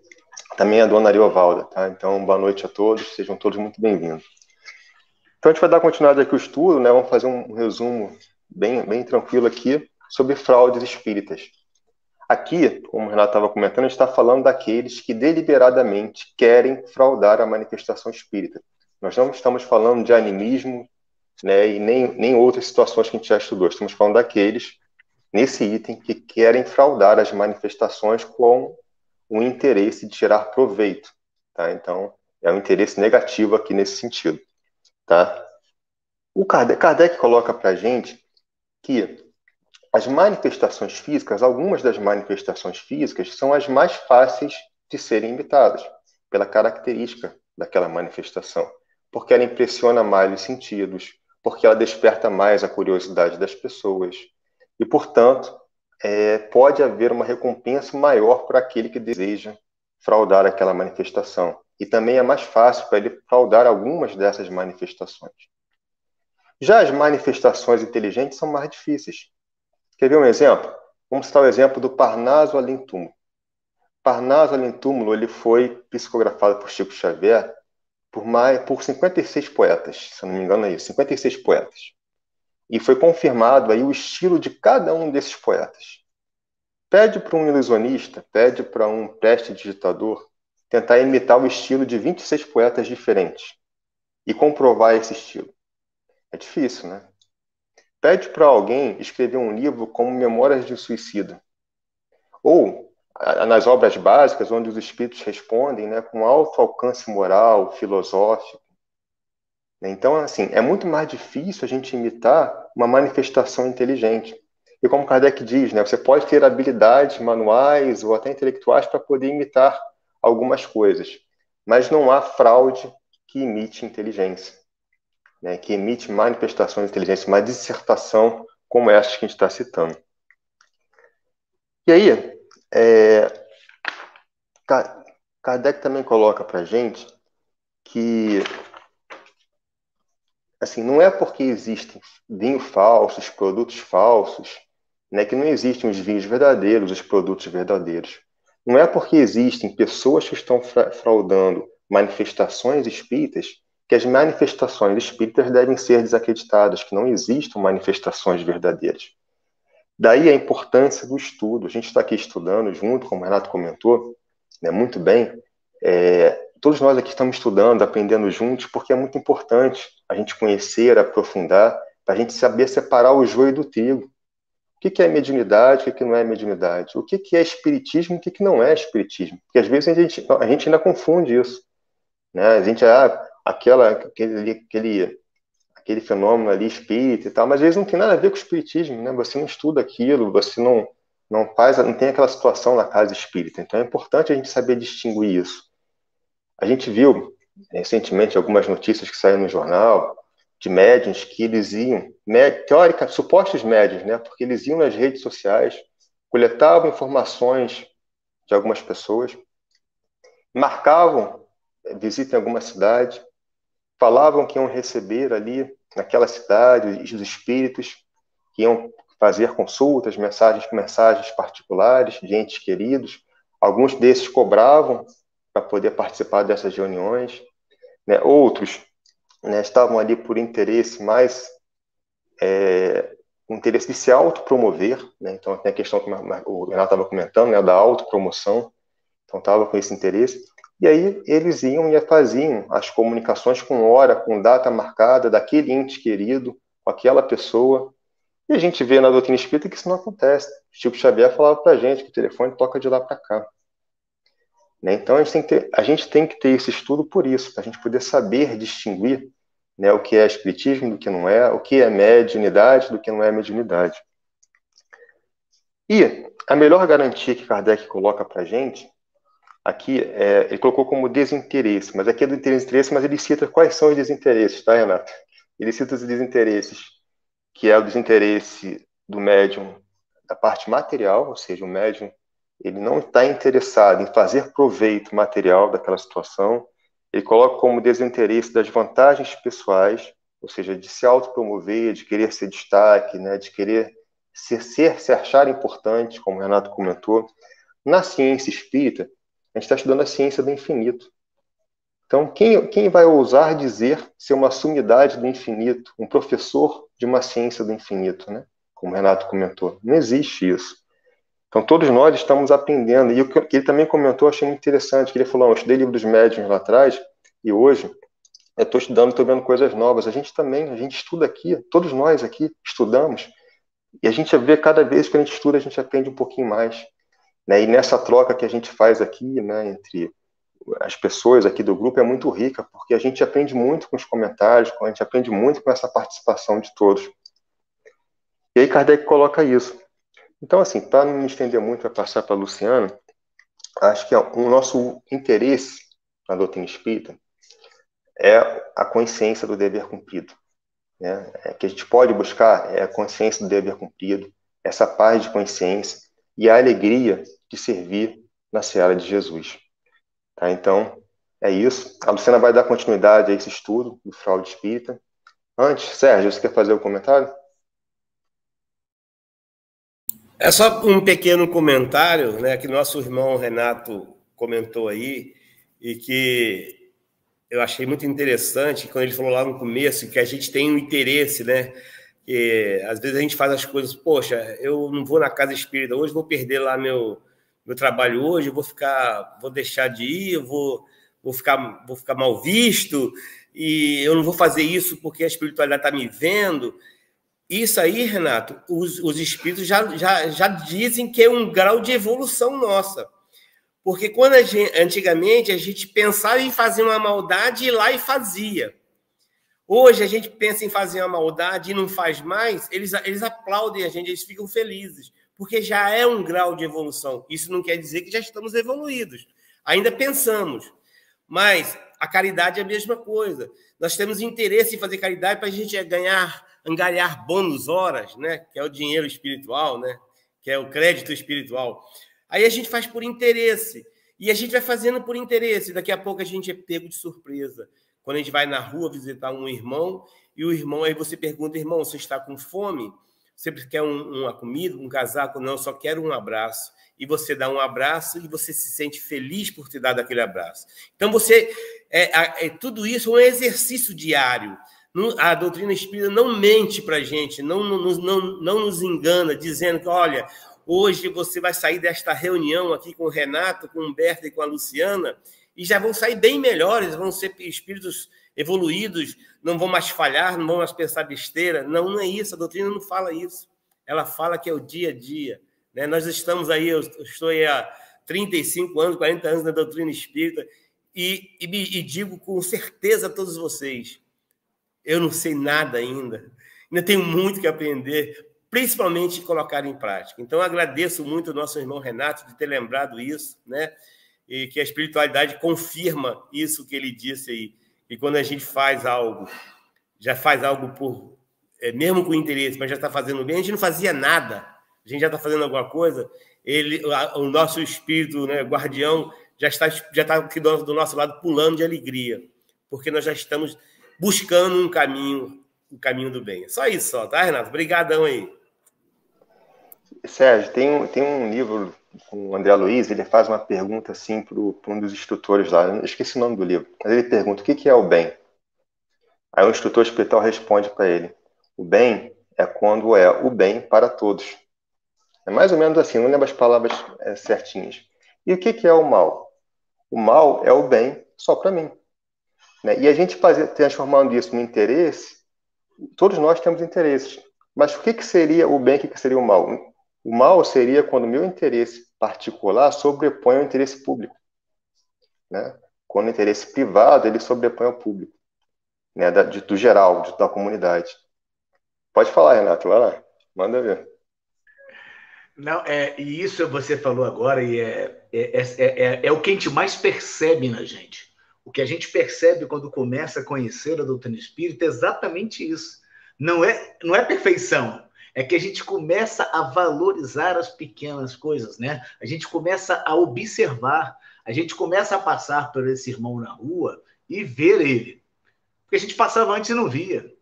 também a dona Ariovalda, tá? Então, boa noite a todos, sejam todos muito bem-vindos. Então, a gente vai dar continuidade aqui ao estudo, né? Vamos fazer um resumo bem tranquilo aqui sobre fraudes espíritas. Aqui, como o Renato estava comentando, a gente está falando daqueles que deliberadamente querem fraudar a manifestação espírita. Nós não estamos falando de animismo, né, e nem outras situações que a gente já estudou. Estamos falando daqueles, nesse item, que querem fraudar as manifestações com o interesse de tirar proveito. Tá? Então, é um interesse negativo aqui nesse sentido. Tá? O Kardec coloca para a gente que as manifestações físicas, algumas das manifestações físicas, são as mais fáceis de serem imitadas, pela característica daquela manifestação. Porque ela impressiona mais os sentidos, porque ela desperta mais a curiosidade das pessoas. E, portanto, pode haver uma recompensa maior para aquele que deseja fraudar aquela manifestação. E também é mais fácil para ele fraudar algumas dessas manifestações. Já as manifestações inteligentes são mais difíceis. Quer ver um exemplo? Vamos citar o exemplo do Parnaso Além Túmulo. Parnaso Além Túmulo ele foi psicografado por Chico Xavier por 56 poetas, se eu não me engano é isso, 56 poetas. E foi confirmado aí o estilo de cada um desses poetas. Pede para um ilusionista, pede para um prestidigitador tentar imitar o estilo de 26 poetas diferentes e comprovar esse estilo. É difícil, né? Pede para alguém escrever um livro como Memórias de um Suicida. Ou nas obras básicas, onde os espíritos respondem, né, com alto alcance moral, filosófico. Então, assim, é muito mais difícil a gente imitar uma manifestação inteligente. E como Kardec diz, né, você pode ter habilidades manuais ou até intelectuais para poder imitar algumas coisas, mas não há fraude que imite inteligência. Né, que emite manifestações de inteligência, uma dissertação como essa que a gente está citando. E aí, Kardec também coloca para a gente que assim, não é porque existem vinhos falsos, produtos falsos, né, que não existem os vinhos verdadeiros, os produtos verdadeiros. Não é porque existem pessoas que estão fraudando manifestações espíritas que as manifestações espíritas devem ser desacreditadas, que não existam manifestações verdadeiras. Daí a importância do estudo. A gente está aqui estudando junto, como o Renato comentou, né, muito bem. Todos nós aqui estamos estudando, aprendendo juntos, porque é muito importante a gente conhecer, aprofundar, para a gente saber separar o joio do trigo. O que é mediunidade, o que não é mediunidade? O que é espiritismo, o que não é espiritismo? Porque às vezes a gente ainda confunde isso. Né? A gente, aquele fenômeno ali espírita e tal, mas às vezes não tem nada a ver com o espiritismo, né? Você não estuda aquilo, você não tem aquela situação na casa espírita. Então é importante a gente saber distinguir isso. A gente viu recentemente algumas notícias que saíram no jornal de médiuns que eles iam, supostos médiuns, né? Porque eles iam nas redes sociais, coletavam informações de algumas pessoas, marcavam visita em alguma cidade, falavam que iam receber ali, naquela cidade, os espíritos, que iam fazer consultas, mensagens particulares de entes queridos. Alguns desses cobravam para poder participar dessas reuniões. Né? Outros, né, estavam ali por interesse mais... interesse de se autopromover. Né? Então, tem a questão que o Renato estava comentando, né, da autopromoção. Então, estava com esse interesse. E aí eles iam e faziam as comunicações com hora, com data marcada daquele ente querido, com aquela pessoa. E a gente vê na doutrina espírita que isso não acontece. Chico Xavier falava para a gente que o telefone toca de lá para cá. Né? Então a gente tem que ter esse estudo por isso, para a gente poder saber distinguir, né, o que é espiritismo do que não é, o que é mediunidade do que não é mediunidade. E a melhor garantia que Kardec coloca para a gente, aqui, ele colocou como desinteresse, mas aqui é do desinteresse, mas ele cita quais são os desinteresses, tá, Renato? Ele cita os desinteresses, que é o desinteresse do médium da parte material, ou seja, o médium ele não está interessado em fazer proveito material daquela situação. Ele coloca como desinteresse das vantagens pessoais, ou seja, de se autopromover, de querer ser destaque, né, de querer se achar importante, como o Renato comentou. Na ciência espírita, a gente está estudando a ciência do infinito. Então, quem vai ousar dizer ser uma sumidade do infinito, um professor de uma ciência do infinito, né? Como o Renato comentou? Não existe isso. Então, todos nós estamos aprendendo. E o que ele também comentou, eu achei muito interessante, que ele falou, eu estudei livro dos médiuns lá atrás, e hoje eu estou estudando, estou vendo coisas novas. A gente estuda aqui, todos nós aqui estudamos, e a gente vê cada vez que a gente estuda, a gente aprende um pouquinho mais. Né? E nessa troca que a gente faz aqui, né, entre as pessoas aqui do grupo, é muito rica, porque a gente aprende muito com os comentários, a gente aprende muito com essa participação de todos. E aí Kardec coloca isso. Então, assim, para não me estender muito, para passar para a Luciana, acho que o nosso interesse na doutrina espírita é a consciência do dever cumprido. Né? Que a gente pode buscar é a consciência do dever cumprido, essa paz de consciência e a alegria de servir na seara de Jesus. Tá? Então, é isso. A Luciana vai dar continuidade a esse estudo do fraude espírita. Antes, Sérgio, você quer fazer o comentário? É só um pequeno comentário, né, que nosso irmão Renato comentou aí, e que eu achei muito interessante, quando ele falou lá no começo, que a gente tem um interesse, né? Que às vezes a gente faz as coisas, poxa, eu não vou na casa espírita hoje, vou perder lá meu trabalho hoje, vou deixar de ir, eu vou ficar mal visto, e eu não vou fazer isso porque a espiritualidade está me vendo. Isso aí, Renato, os espíritos já dizem que é um grau de evolução nossa. Porque quando antigamente a gente pensava em fazer uma maldade e ir lá e fazia. Hoje a gente pensa em fazer uma maldade e não faz mais, eles aplaudem a gente, eles ficam felizes, porque já é um grau de evolução. Isso não quer dizer que já estamos evoluídos. Ainda pensamos. Mas a caridade é a mesma coisa. Nós temos interesse em fazer caridade para a gente angariar bônus horas, né? Que é o dinheiro espiritual, né? Que é o crédito espiritual. Aí a gente faz por interesse. E a gente vai fazendo por interesse. Daqui a pouco a gente é pego de surpresa. Quando a gente vai na rua visitar um irmão, e o irmão, aí você pergunta, irmão, você está com fome? Você quer uma comida, um casaco? Não, só quero um abraço. E você dá um abraço e você se sente feliz por ter dado aquele abraço. Então, tudo isso é um exercício diário. A doutrina espírita não mente para a gente, não nos engana, dizendo que, olha, hoje você vai sair desta reunião aqui com o Renato, com o Humberto e com a Luciana, e já vão sair bem melhores, vão ser espíritos evoluídos, não vão mais falhar, não vão mais pensar besteira. Não é isso, a doutrina não fala isso. Ela fala que é o dia a dia. Né? Nós estamos aí, eu estou aí há 35 anos, 40 anos na doutrina espírita, e digo com certeza a todos vocês, eu não sei nada ainda tenho muito que aprender, principalmente colocar em prática. Então, agradeço muito ao nosso irmão Renato de ter lembrado isso, né? E que a espiritualidade confirma isso que ele disse aí, e quando a gente faz algo, já faz algo mesmo com interesse, mas já está fazendo bem, a gente não fazia nada, a gente já está fazendo alguma coisa, o nosso espírito, né, guardião já está aqui do nosso lado pulando de alegria, porque nós já estamos buscando um caminho do bem. Só isso, tá, Renato? Obrigadão aí. Sérgio, tem um livro com o André Luiz, ele faz uma pergunta assim para um dos instrutores lá, eu esqueci o nome do livro, mas ele pergunta, o que é o bem? Aí o instrutor espiritual responde para ele, o bem é quando é o bem para todos. É mais ou menos assim, não lembro as palavras certinhas. E o que é o mal? O mal é o bem só para mim. Né? E a gente transformando isso no interesse, todos nós temos interesses. Mas o que seria o bem e o que seria o mal? O mal seria quando o meu interesse particular sobrepõe ao interesse público. Né? Quando o interesse privado ele sobrepõe ao público. Né? Do geral, da comunidade. Pode falar, Renato, vai lá. Manda ver. Não, e isso você falou agora, e é o que a gente mais percebe na gente. O que a gente percebe quando começa a conhecer a doutrina espírita é exatamente isso. Não é perfeição, é que a gente começa a valorizar as pequenas coisas, né? A gente começa a observar, a gente começa a passar por esse irmão na rua e ver ele. Porque a gente passava antes e não via.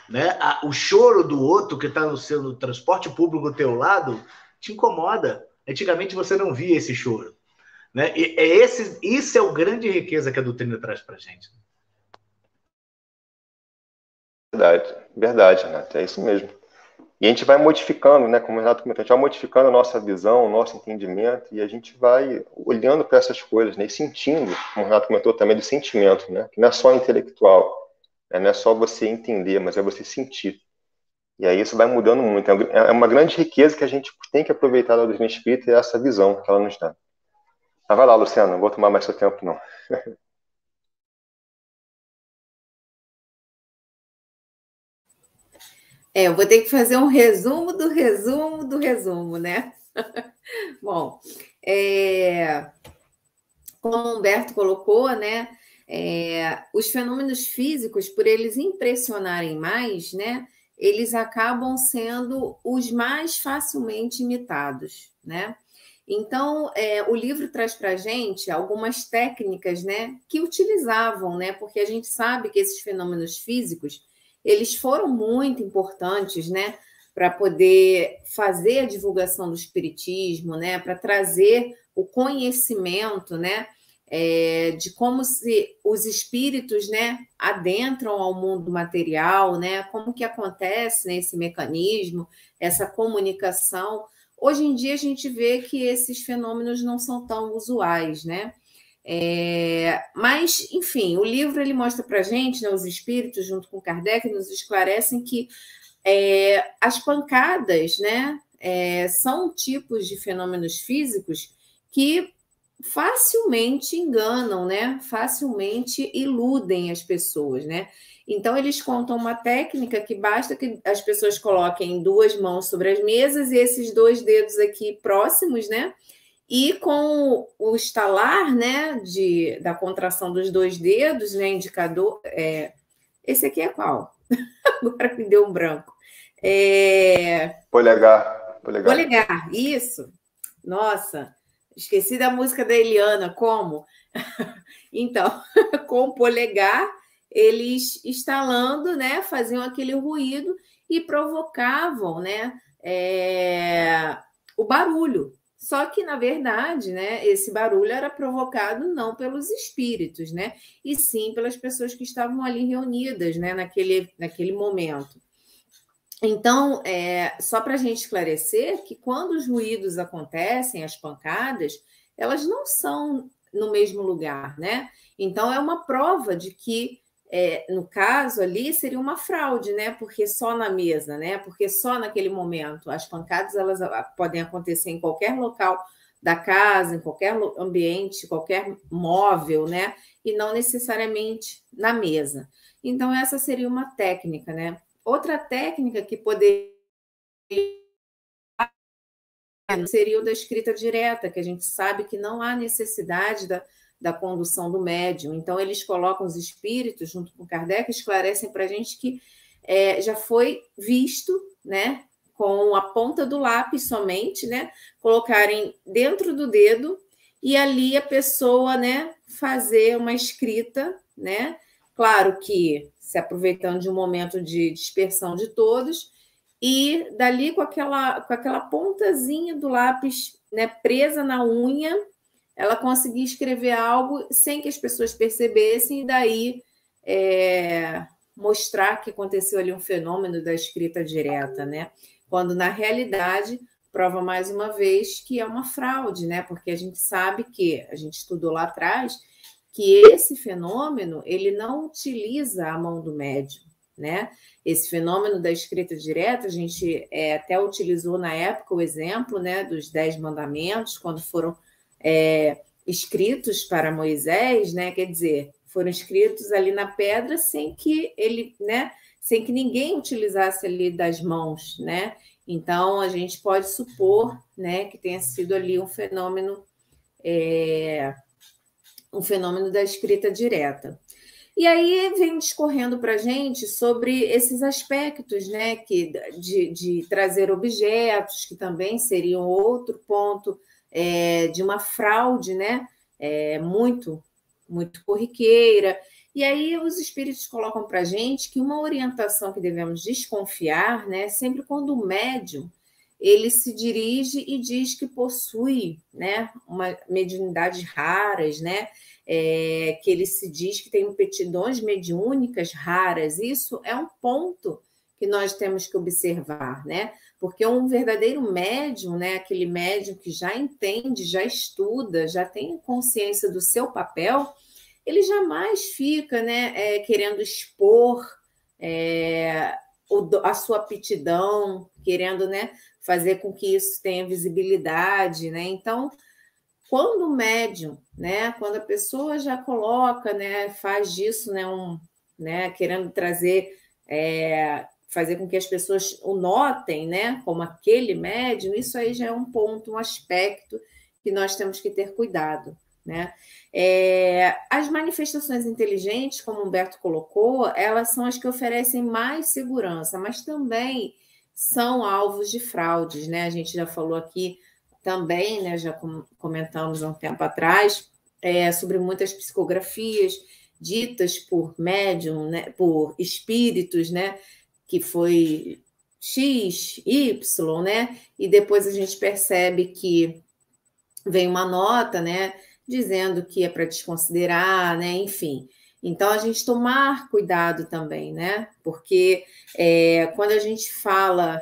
Né? O choro do outro que está no transporte público do teu lado te incomoda. Antigamente você não via esse choro. Né? E isso é o grande riqueza que a doutrina traz para a gente. Verdade, verdade, Renato, é isso mesmo. E a gente vai modificando, né, como o Renato comentou, a gente vai modificando a nossa visão, o nosso entendimento, e a gente vai olhando para essas coisas, né, e sentindo, como o Renato comentou também, do sentimento, né, que não é só intelectual, né, não é só você entender, mas é você sentir. E aí isso vai mudando muito. É uma grande riqueza que a gente tem que aproveitar da doutrina espírita, e essa visão que ela nos dá. Mas vai lá, Luciano, não vou tomar mais seu tempo, não. Eu vou ter que fazer um resumo do resumo do resumo, né? Bom, como o Humberto colocou, né? Os fenômenos físicos, por eles impressionarem mais, né? Eles acabam sendo os mais facilmente imitados, né? Então, o livro traz para a gente algumas técnicas, né, que utilizavam, né? Porque a gente sabe que esses fenômenos físicos eles foram muito importantes, né, para poder fazer a divulgação do espiritismo, né, para trazer o conhecimento, né, de como se os espíritos, né, adentram ao mundo material, né, como que acontece, né, esse mecanismo, essa comunicação. Hoje em dia a gente vê que esses fenômenos não são tão usuais, né? Mas, enfim, o livro ele mostra para a gente, né, os espíritos, junto com Kardec, nos esclarecem que as pancadas, né, são tipos de fenômenos físicos que facilmente enganam, né, facilmente iludem as pessoas, né? Então, eles contam uma técnica que basta que as pessoas coloquem duas mãos sobre as mesas e esses dois dedos aqui próximos, né? E com o estalar, né, da contração dos dois dedos, né, indicador. Esse aqui é qual? Agora me deu um branco. Polegar. Polegar, isso. Nossa, esqueci da música da Eliana, como? Então, com o polegar, eles estalando, né, faziam aquele ruído e provocavam, né, o barulho. Só que, na verdade, né, esse barulho era provocado não pelos espíritos, né, e sim pelas pessoas que estavam ali reunidas, né, naquele momento. Então, só para a gente esclarecer que quando os ruídos acontecem, as pancadas, elas não são no mesmo lugar, né? Então, é uma prova de que, no caso ali, seria uma fraude, né? Porque só na mesa, né? Porque só naquele momento. As pancadas elas podem acontecer em qualquer local da casa, em qualquer ambiente, qualquer móvel, né? E não necessariamente na mesa. Então, essa seria uma técnica, né? Outra técnica que poderia seria o da escrita direta, que a gente sabe que não há necessidade da condução do médium. Então, eles colocam os espíritos, junto com Kardec, esclarecem para a gente que já foi visto, né, com a ponta do lápis somente, né, colocarem dentro do dedo e ali a pessoa, né, fazer uma escrita, né, claro que se aproveitando de um momento de dispersão de todos, e dali com aquela pontazinha do lápis, né, presa na unha, ela conseguia escrever algo sem que as pessoas percebessem, e daí mostrar que aconteceu ali um fenômeno da escrita direta, né? Quando, na realidade, prova mais uma vez que é uma fraude, né? Porque a gente sabe que, a gente estudou lá atrás, que esse fenômeno ele não utiliza a mão do médium, né? Esse fenômeno da escrita direta, a gente até utilizou na época o exemplo, né, dos 10 mandamentos, quando foram escritos para Moisés, né? Quer dizer, foram escritos ali na pedra sem que ele, né, sem que ninguém utilizasse ali das mãos, né? Então, a gente pode supor, né, que tenha sido ali um fenômeno da escrita direta. E aí vem discorrendo para a gente sobre esses aspectos, né, de trazer objetos, que também seriam outro ponto de uma fraude, né, muito, muito corriqueira. E aí os espíritos colocam para a gente que uma orientação que devemos desconfiar, né, sempre quando o médium ele se dirige e diz que possui, né, uma mediunidades raras, né, que ele se diz que tem aptidões mediúnicas raras. Isso é um ponto que nós temos que observar, né? Porque um verdadeiro médium, né, aquele médium que já entende, já estuda, já tem consciência do seu papel, ele jamais fica, né, querendo expor a sua aptidão, querendo, né, fazer com que isso tenha visibilidade, né? Então, quando o médium, né, quando a pessoa já coloca, né, faz disso, né, querendo trazer, fazer com que as pessoas o notem, né, como aquele médium, isso aí já é um ponto, um aspecto que nós temos que ter cuidado, né? As manifestações inteligentes, como o Humberto colocou, elas são as que oferecem mais segurança, mas também são alvos de fraudes, né? A gente já falou aqui também, né, já comentamos há um tempo atrás, sobre muitas psicografias ditas por médium, né, por espíritos, né, que foi X, Y, né, e depois a gente percebe que vem uma nota, né, dizendo que é para desconsiderar, né, enfim. Então, a gente tomar cuidado também, né, porque quando a gente fala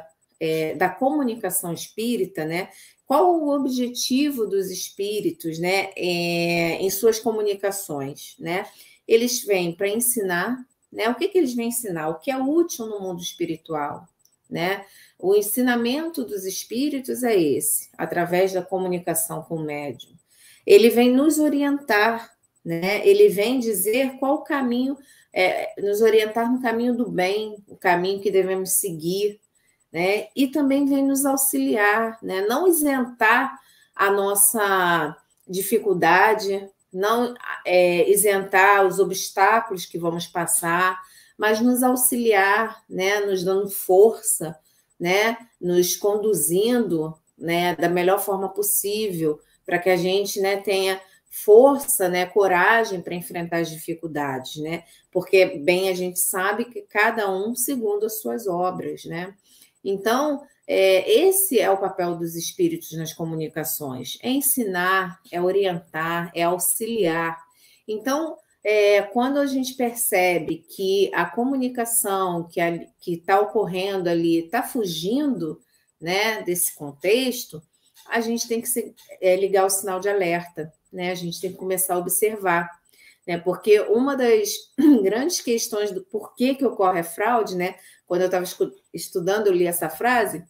da comunicação espírita, né, qual o objetivo dos espíritos, né, em suas comunicações, né? Eles vêm para ensinar, né? O que eles vêm ensinar? O que é útil no mundo espiritual, né? O ensinamento dos espíritos é esse, através da comunicação com o médium. Ele vem nos orientar, né? Ele vem dizer qual o caminho, nos orientar no caminho do bem, o caminho que devemos seguir, né? E também vem nos auxiliar, né? Não isentar a nossa dificuldade, não isentar os obstáculos que vamos passar, mas nos auxiliar, né? Nos dando força, né? Nos conduzindo, né? Da melhor forma possível, para que a gente, né, tenha força, né? Coragem para enfrentar as dificuldades, né? Porque bem a gente sabe que cada um segundo as suas obras, né? Então, esse é o papel dos espíritos nas comunicações: é ensinar, é orientar, é auxiliar. Então, quando a gente percebe que a comunicação que está ocorrendo ali está fugindo, né, desse contexto, a gente tem que ligar o sinal de alerta, né? A gente tem que começar a observar, né? Porque uma das grandes questões do porquê que ocorre a fraude, né? Quando eu estava estudando, eu li essa frase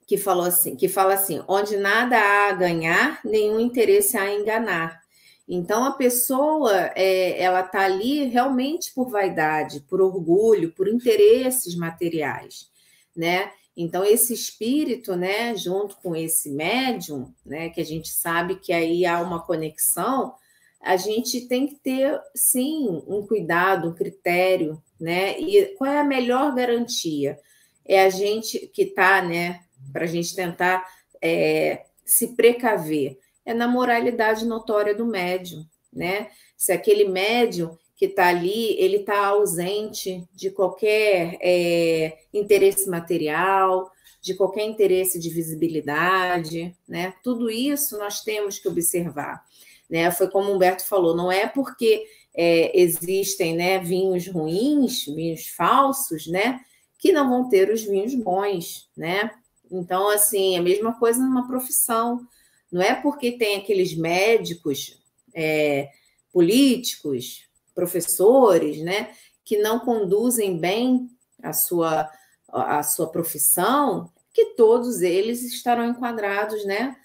que fala assim: onde nada há a ganhar, nenhum interesse há em enganar. Então, a pessoa ela está ali realmente por vaidade, por orgulho, por interesses materiais, né? Então, esse espírito, né, junto com esse médium, né, que a gente sabe que aí há uma conexão, a gente tem que ter, sim, um cuidado, um critério, né? E qual é a melhor garantia? É a gente que está, né, para a gente tentar se precaver. É na moralidade notória do médium, né? Se aquele médium que está ali, ele está ausente de qualquer interesse material, de qualquer interesse de visibilidade, né? Tudo isso nós temos que observar, né? Foi como o Humberto falou, não é porque existem, né, vinhos ruins, vinhos falsos, né, que não vão ter os vinhos bons, né? Então, assim, a mesma coisa numa profissão. Não é porque tem aqueles médicos, políticos, professores, né, que não conduzem bem a sua profissão, que todos eles estarão enquadrados, né,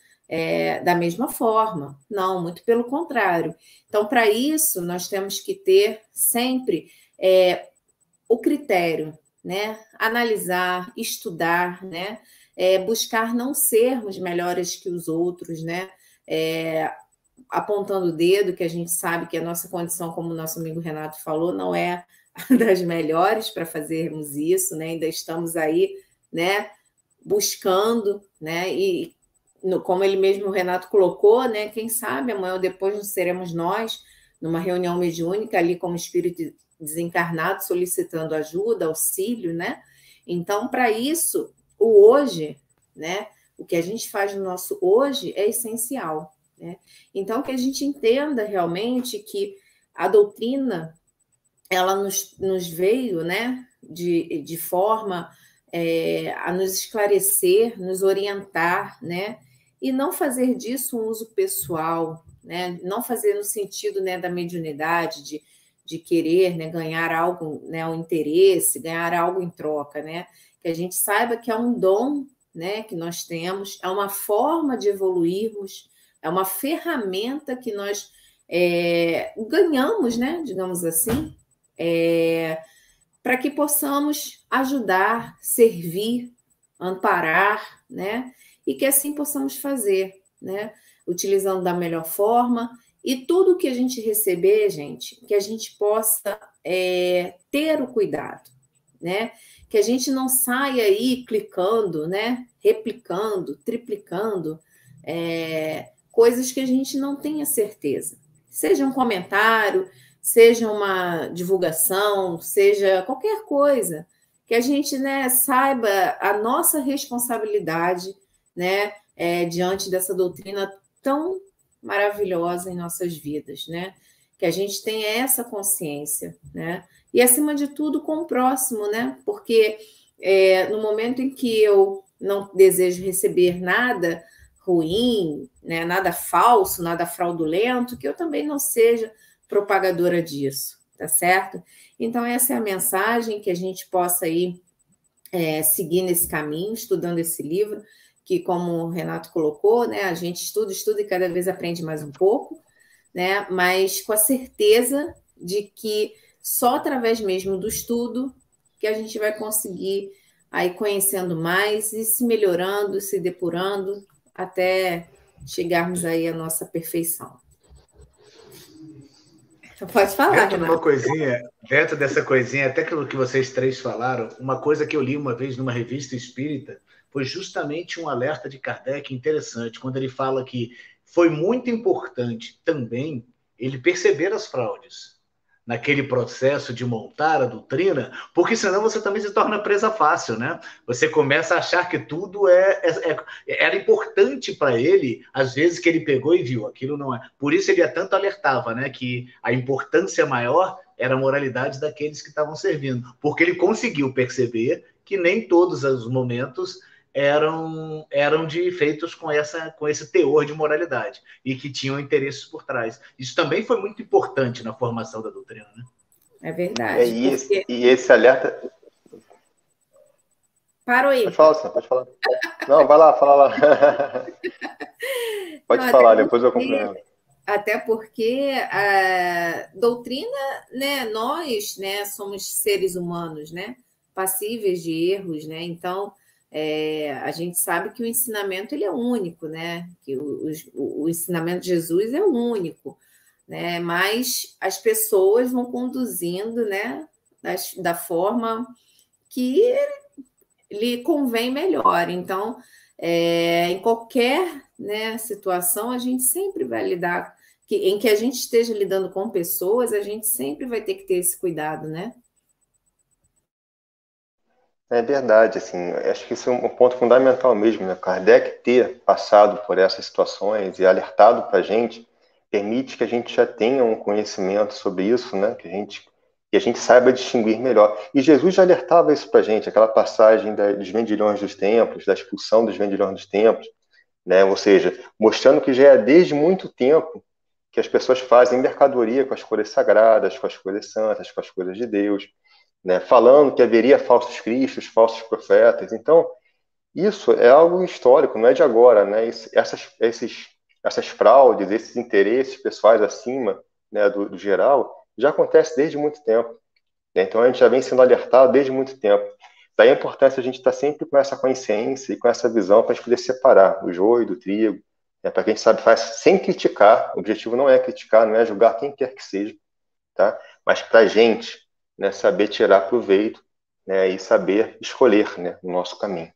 da mesma forma. Não, muito pelo contrário. Então, para isso, nós temos que ter sempre o critério, né, analisar, estudar, né, buscar não sermos melhores que os outros, né? Apontando o dedo, que a gente sabe que a nossa condição, como o nosso amigo Renato falou, não é das melhores para fazermos isso, né? Ainda estamos aí, né, buscando, né? E como ele mesmo, o Renato, colocou, né? Quem sabe amanhã ou depois não seremos nós, numa reunião mediúnica, ali como espírito desencarnado, solicitando ajuda, auxílio, né? Então, para isso, o hoje, né? O que a gente faz no nosso hoje é essencial, né? Então, que a gente entenda realmente que a doutrina, ela nos veio, né? De forma a nos esclarecer, nos orientar, né? E não fazer disso um uso pessoal, né? Não fazer no sentido, né, da mediunidade, de querer, né, ganhar algo, né, um interesse, ganhar algo em troca, né? Que a gente saiba que é um dom, né, que nós temos, é uma forma de evoluirmos, é uma ferramenta que nós ganhamos, né, digamos assim, para que possamos ajudar, servir, amparar, né? E que assim possamos fazer, né? Utilizando da melhor forma, e tudo que a gente receber, gente, que a gente possa ter o cuidado, né? Que a gente não saia aí clicando, né? Replicando, triplicando coisas que a gente não tenha certeza. Seja um comentário, seja uma divulgação, seja qualquer coisa, que a gente, né, saiba a nossa responsabilidade, né, diante dessa doutrina tão maravilhosa em nossas vidas, né? Que a gente tenha essa consciência, né? E, acima de tudo, com o próximo, né? Porque no momento em que eu não desejo receber nada ruim, né, nada falso, nada fraudulento, que eu também não seja propagadora disso, tá certo? Então, essa é a mensagem, que a gente possa aí seguir nesse caminho, estudando esse livro, que, como o Renato colocou, né, a gente estuda e cada vez aprende mais um pouco, né, mas com a certeza de que só através mesmo do estudo que a gente vai conseguir aí conhecendo mais e se melhorando, se depurando, até chegarmos aí à nossa perfeição. Pode falar, Renato. Dentro dessa coisinha, até aquilo que vocês três falaram, uma coisa que eu li uma vez numa revista espírita foi justamente um alerta de Kardec interessante, quando ele fala que foi muito importante também ele perceber as fraudes naquele processo de montar a doutrina, porque senão você também se torna presa fácil, né? Você começa a achar que tudo era importante para ele, às vezes que ele pegou e viu, aquilo não é. Por isso ele tanto alertava, né, que a importância maior era a moralidade daqueles que estavam servindo, porque ele conseguiu perceber que nem todos os momentos eram feitos com esse teor de moralidade e que tinham interesses por trás. Isso também foi muito importante na formação da doutrina, né? É verdade. E esse alerta... Parou aí. Pode falar, Sam, pode falar. Não, vai lá, fala lá. Pode falar, depois eu complemento. Até porque a doutrina, né, nós, né, somos seres humanos, né, passíveis de erros, né, então a gente sabe que o ensinamento ele é único, né, que o ensinamento de Jesus é único, né, mas as pessoas vão conduzindo, né, da forma que lhe convém melhor. Então, em qualquer, né, situação, a gente sempre vai lidar, em que a gente esteja lidando com pessoas, a gente sempre vai ter que ter esse cuidado, né? É verdade, assim, acho que isso é um ponto fundamental mesmo, né? Kardec ter passado por essas situações e alertado para a gente, permite que a gente já tenha um conhecimento sobre isso, né? Que a gente saiba distinguir melhor. E Jesus já alertava isso para a gente, aquela passagem dos vendilhões dos templos, da expulsão dos vendilhões dos templos, né? Ou seja, mostrando que já é desde muito tempo que as pessoas fazem mercadoria com as coisas sagradas, com as coisas santas, com as coisas de Deus, né, falando que haveria falsos cristos, falsos profetas. Então, isso é algo histórico, não é de agora, né? Essas fraudes, esses interesses pessoais acima, né, do geral, já acontece desde muito tempo, né? Então, a gente já vem sendo alertado desde muito tempo. Daí a importância a gente estar sempre com essa consciência e com essa visão para a gente poder separar o joio do trigo, para que a gente sabe faz sem criticar. O objetivo não é criticar, não é julgar quem quer que seja, tá? Mas para a gente, né, saber tirar proveito, né, e saber escolher, né, o nosso caminho.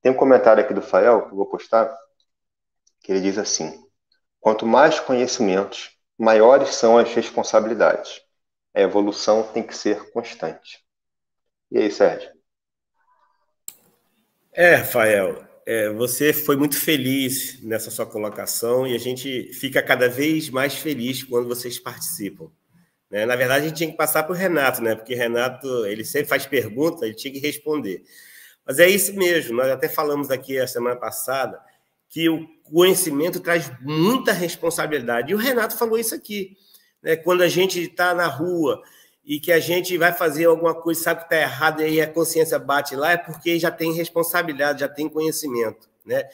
Tem um comentário aqui do Fael, que eu vou postar, que ele diz assim: quanto mais conhecimentos, maiores são as responsabilidades. A evolução tem que ser constante. E aí, Sérgio? Rafael, você foi muito feliz nessa sua colocação e a gente fica cada vez mais feliz quando vocês participam. Né? Na verdade, a gente tinha que passar para o Renato, né? Porque o Renato, ele sempre faz pergunta, ele tinha que responder. Mas é isso mesmo, nós até falamos aqui a semana passada que o conhecimento traz muita responsabilidade. E o Renato falou isso aqui, né? Quando a gente está na rua e que a gente vai fazer alguma coisa, sabe que está errado, e aí a consciência bate lá, é porque já tem responsabilidade, já tem conhecimento, né?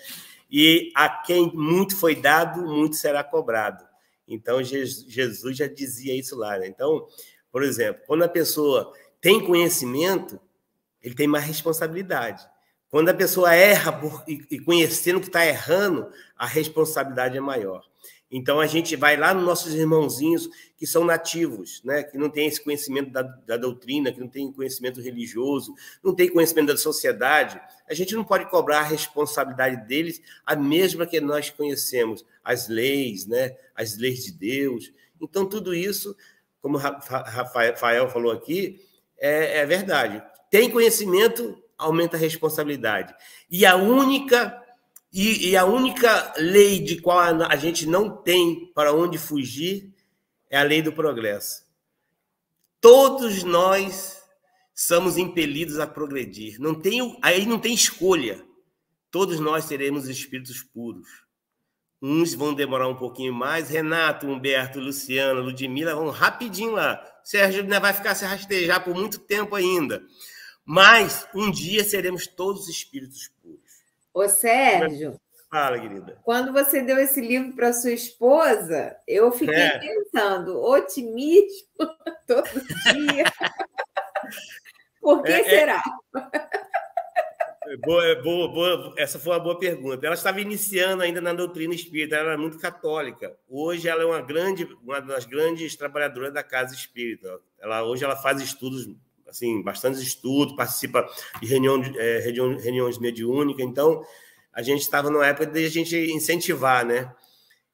E a quem muito foi dado, muito será cobrado. Então, Jesus já dizia isso lá, né? Então, por exemplo, quando a pessoa tem conhecimento, ele tem mais responsabilidade. Quando a pessoa erra e conhecendo que está errando, a responsabilidade é maior. Então, a gente vai lá nos nossos irmãozinhos que são nativos, né? Que não têm esse conhecimento da doutrina, que não têm conhecimento religioso, não têm conhecimento da sociedade. A gente não pode cobrar a responsabilidade deles, a mesma que nós conhecemos, as leis, né? As leis de Deus. Então, tudo isso, como o Rafael falou aqui, é verdade. Tem conhecimento, aumenta a responsabilidade. E a única lei de qual a gente não tem para onde fugir é a lei do progresso. Todos nós somos impelidos a progredir. Aí não tem escolha. Todos nós seremos espíritos puros. Uns vão demorar um pouquinho mais. Renato, Humberto, Luciano, Ludmila vão rapidinho lá. Sérgio ainda vai ficar se rastejar por muito tempo ainda. Mas um dia seremos todos espíritos puros. Ô, Sérgio, fala, querida. Quando você deu esse livro para sua esposa, eu fiquei pensando, otimismo todo dia. Por que será? Boa. Essa foi uma boa pergunta. Ela estava iniciando ainda na doutrina espírita, ela era muito católica. Hoje ela é uma das grandes trabalhadoras da casa espírita. Hoje ela faz estudos, assim, bastante estudos, participa de reuniões mediúnicas. Então, a gente estava numa época de a gente incentivar, né?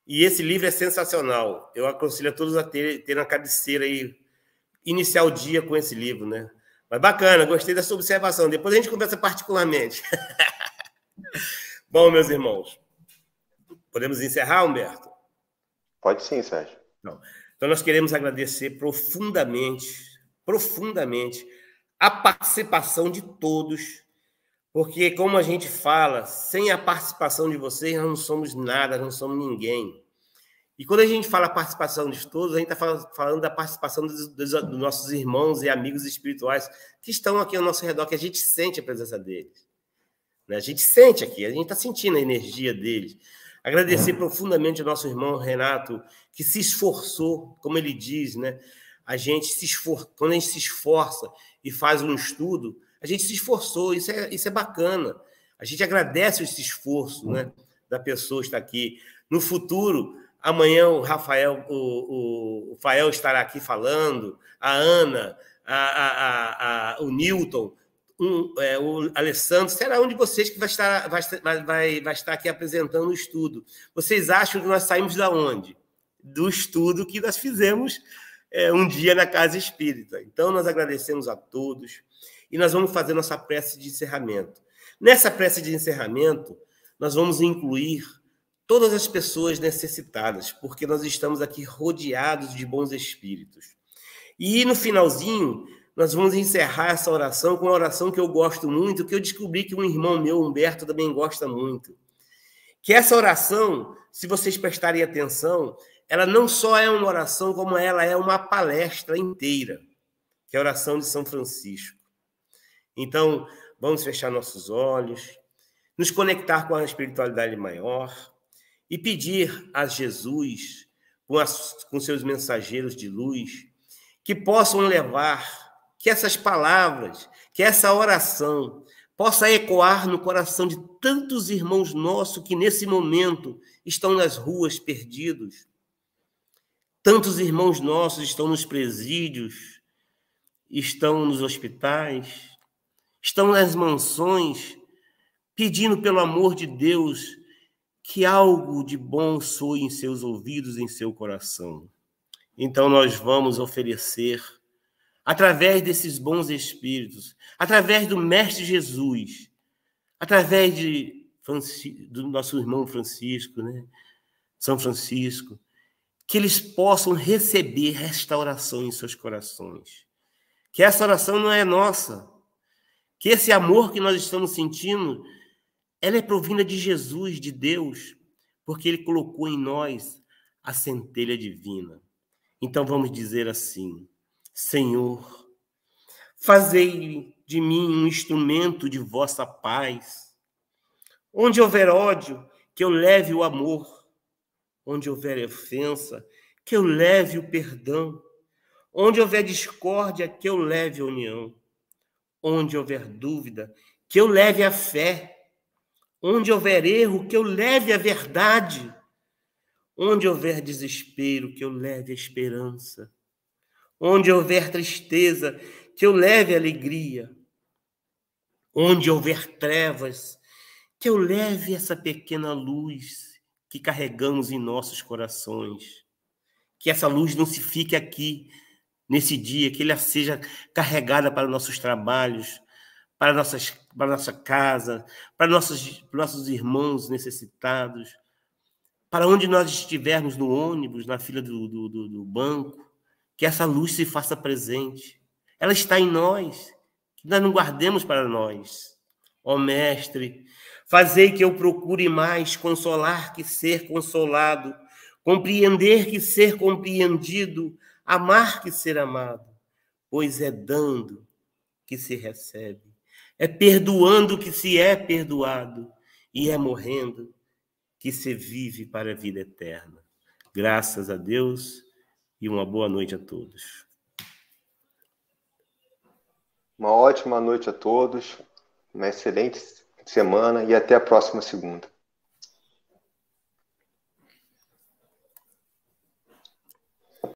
E esse livro é sensacional. Eu aconselho a todos a ter na cabeceira e iniciar o dia com esse livro, né? Mas bacana, gostei da sua observação. Depois a gente conversa particularmente. Bom, meus irmãos, podemos encerrar, Humberto? Pode sim, Sérgio. Então, nós queremos agradecer profundamente a participação de todos, porque, como a gente fala, sem a participação de vocês, nós não somos nada, não somos ninguém. E quando a gente fala participação de todos, a gente está falando da participação dos nossos irmãos e amigos espirituais que estão aqui ao nosso redor, que a gente sente a presença deles. Né? A gente sente aqui, a gente está sentindo a energia deles. Agradecer profundamente ao nosso irmão Renato, que se esforçou, como ele diz, né? Quando a gente se esforça e faz um estudo, a gente se esforçou, isso é bacana. A gente agradece esse esforço, né, da pessoa estar aqui. No futuro, amanhã o Rafael, o Fael estará aqui falando, a Ana, o Newton, o Alessandro, será um de vocês que vai estar aqui apresentando o estudo. Vocês acham que nós saímos de onde? Do estudo que nós fizemos um dia na Casa Espírita. Então, nós agradecemos a todos e nós vamos fazer nossa prece de encerramento. Nessa prece de encerramento, nós vamos incluir todas as pessoas necessitadas, porque nós estamos aqui rodeados de bons espíritos. E no finalzinho, nós vamos encerrar essa oração com uma oração que eu gosto muito, que eu descobri que um irmão meu, Humberto, também gosta muito. Que essa oração, se vocês prestarem atenção, ela não só é uma oração, como ela é uma palestra inteira, que é a oração de São Francisco. Então, vamos fechar nossos olhos, nos conectar com a espiritualidade maior e pedir a Jesus, com seus mensageiros de luz, que possam levar, que essas palavras, que essa oração possa ecoar no coração de tantos irmãos nossos que nesse momento estão nas ruas perdidos. Tantos irmãos nossos estão nos presídios, estão nos hospitais, estão nas mansões, pedindo pelo amor de Deus que algo de bom soe em seus ouvidos, em seu coração. Então nós vamos oferecer, através desses bons espíritos, através do Mestre Jesus, através do nosso irmão Francisco, né? São Francisco, que eles possam receber esta oração em seus corações. Que essa oração não é nossa, que esse amor que nós estamos sentindo, ela é provinda de Jesus, de Deus, porque Ele colocou em nós a centelha divina. Então vamos dizer assim: Senhor, fazei de mim um instrumento de vossa paz. Onde houver ódio, que eu leve o amor. Onde houver ofensa, que eu leve o perdão. Onde houver discórdia, que eu leve a união. Onde houver dúvida, que eu leve a fé. Onde houver erro, que eu leve a verdade. Onde houver desespero, que eu leve a esperança. Onde houver tristeza, que eu leve a alegria. Onde houver trevas, que eu leve essa pequena luz que carregamos em nossos corações. Que essa luz não se fique aqui, nesse dia, que ela seja carregada para nossos trabalhos, para nossa casa, para nossos irmãos necessitados, para onde nós estivermos no ônibus, na fila do banco, que essa luz se faça presente. Ela está em nós, que nós não guardemos para nós. Ó Mestre, fazei que eu procure mais consolar que ser consolado, compreender que ser compreendido, amar que ser amado, pois é dando que se recebe, é perdoando que se é perdoado, e é morrendo que se vive para a vida eterna. Graças a Deus e uma boa noite a todos. Uma ótima noite a todos, uma excelente semana e até a próxima segunda.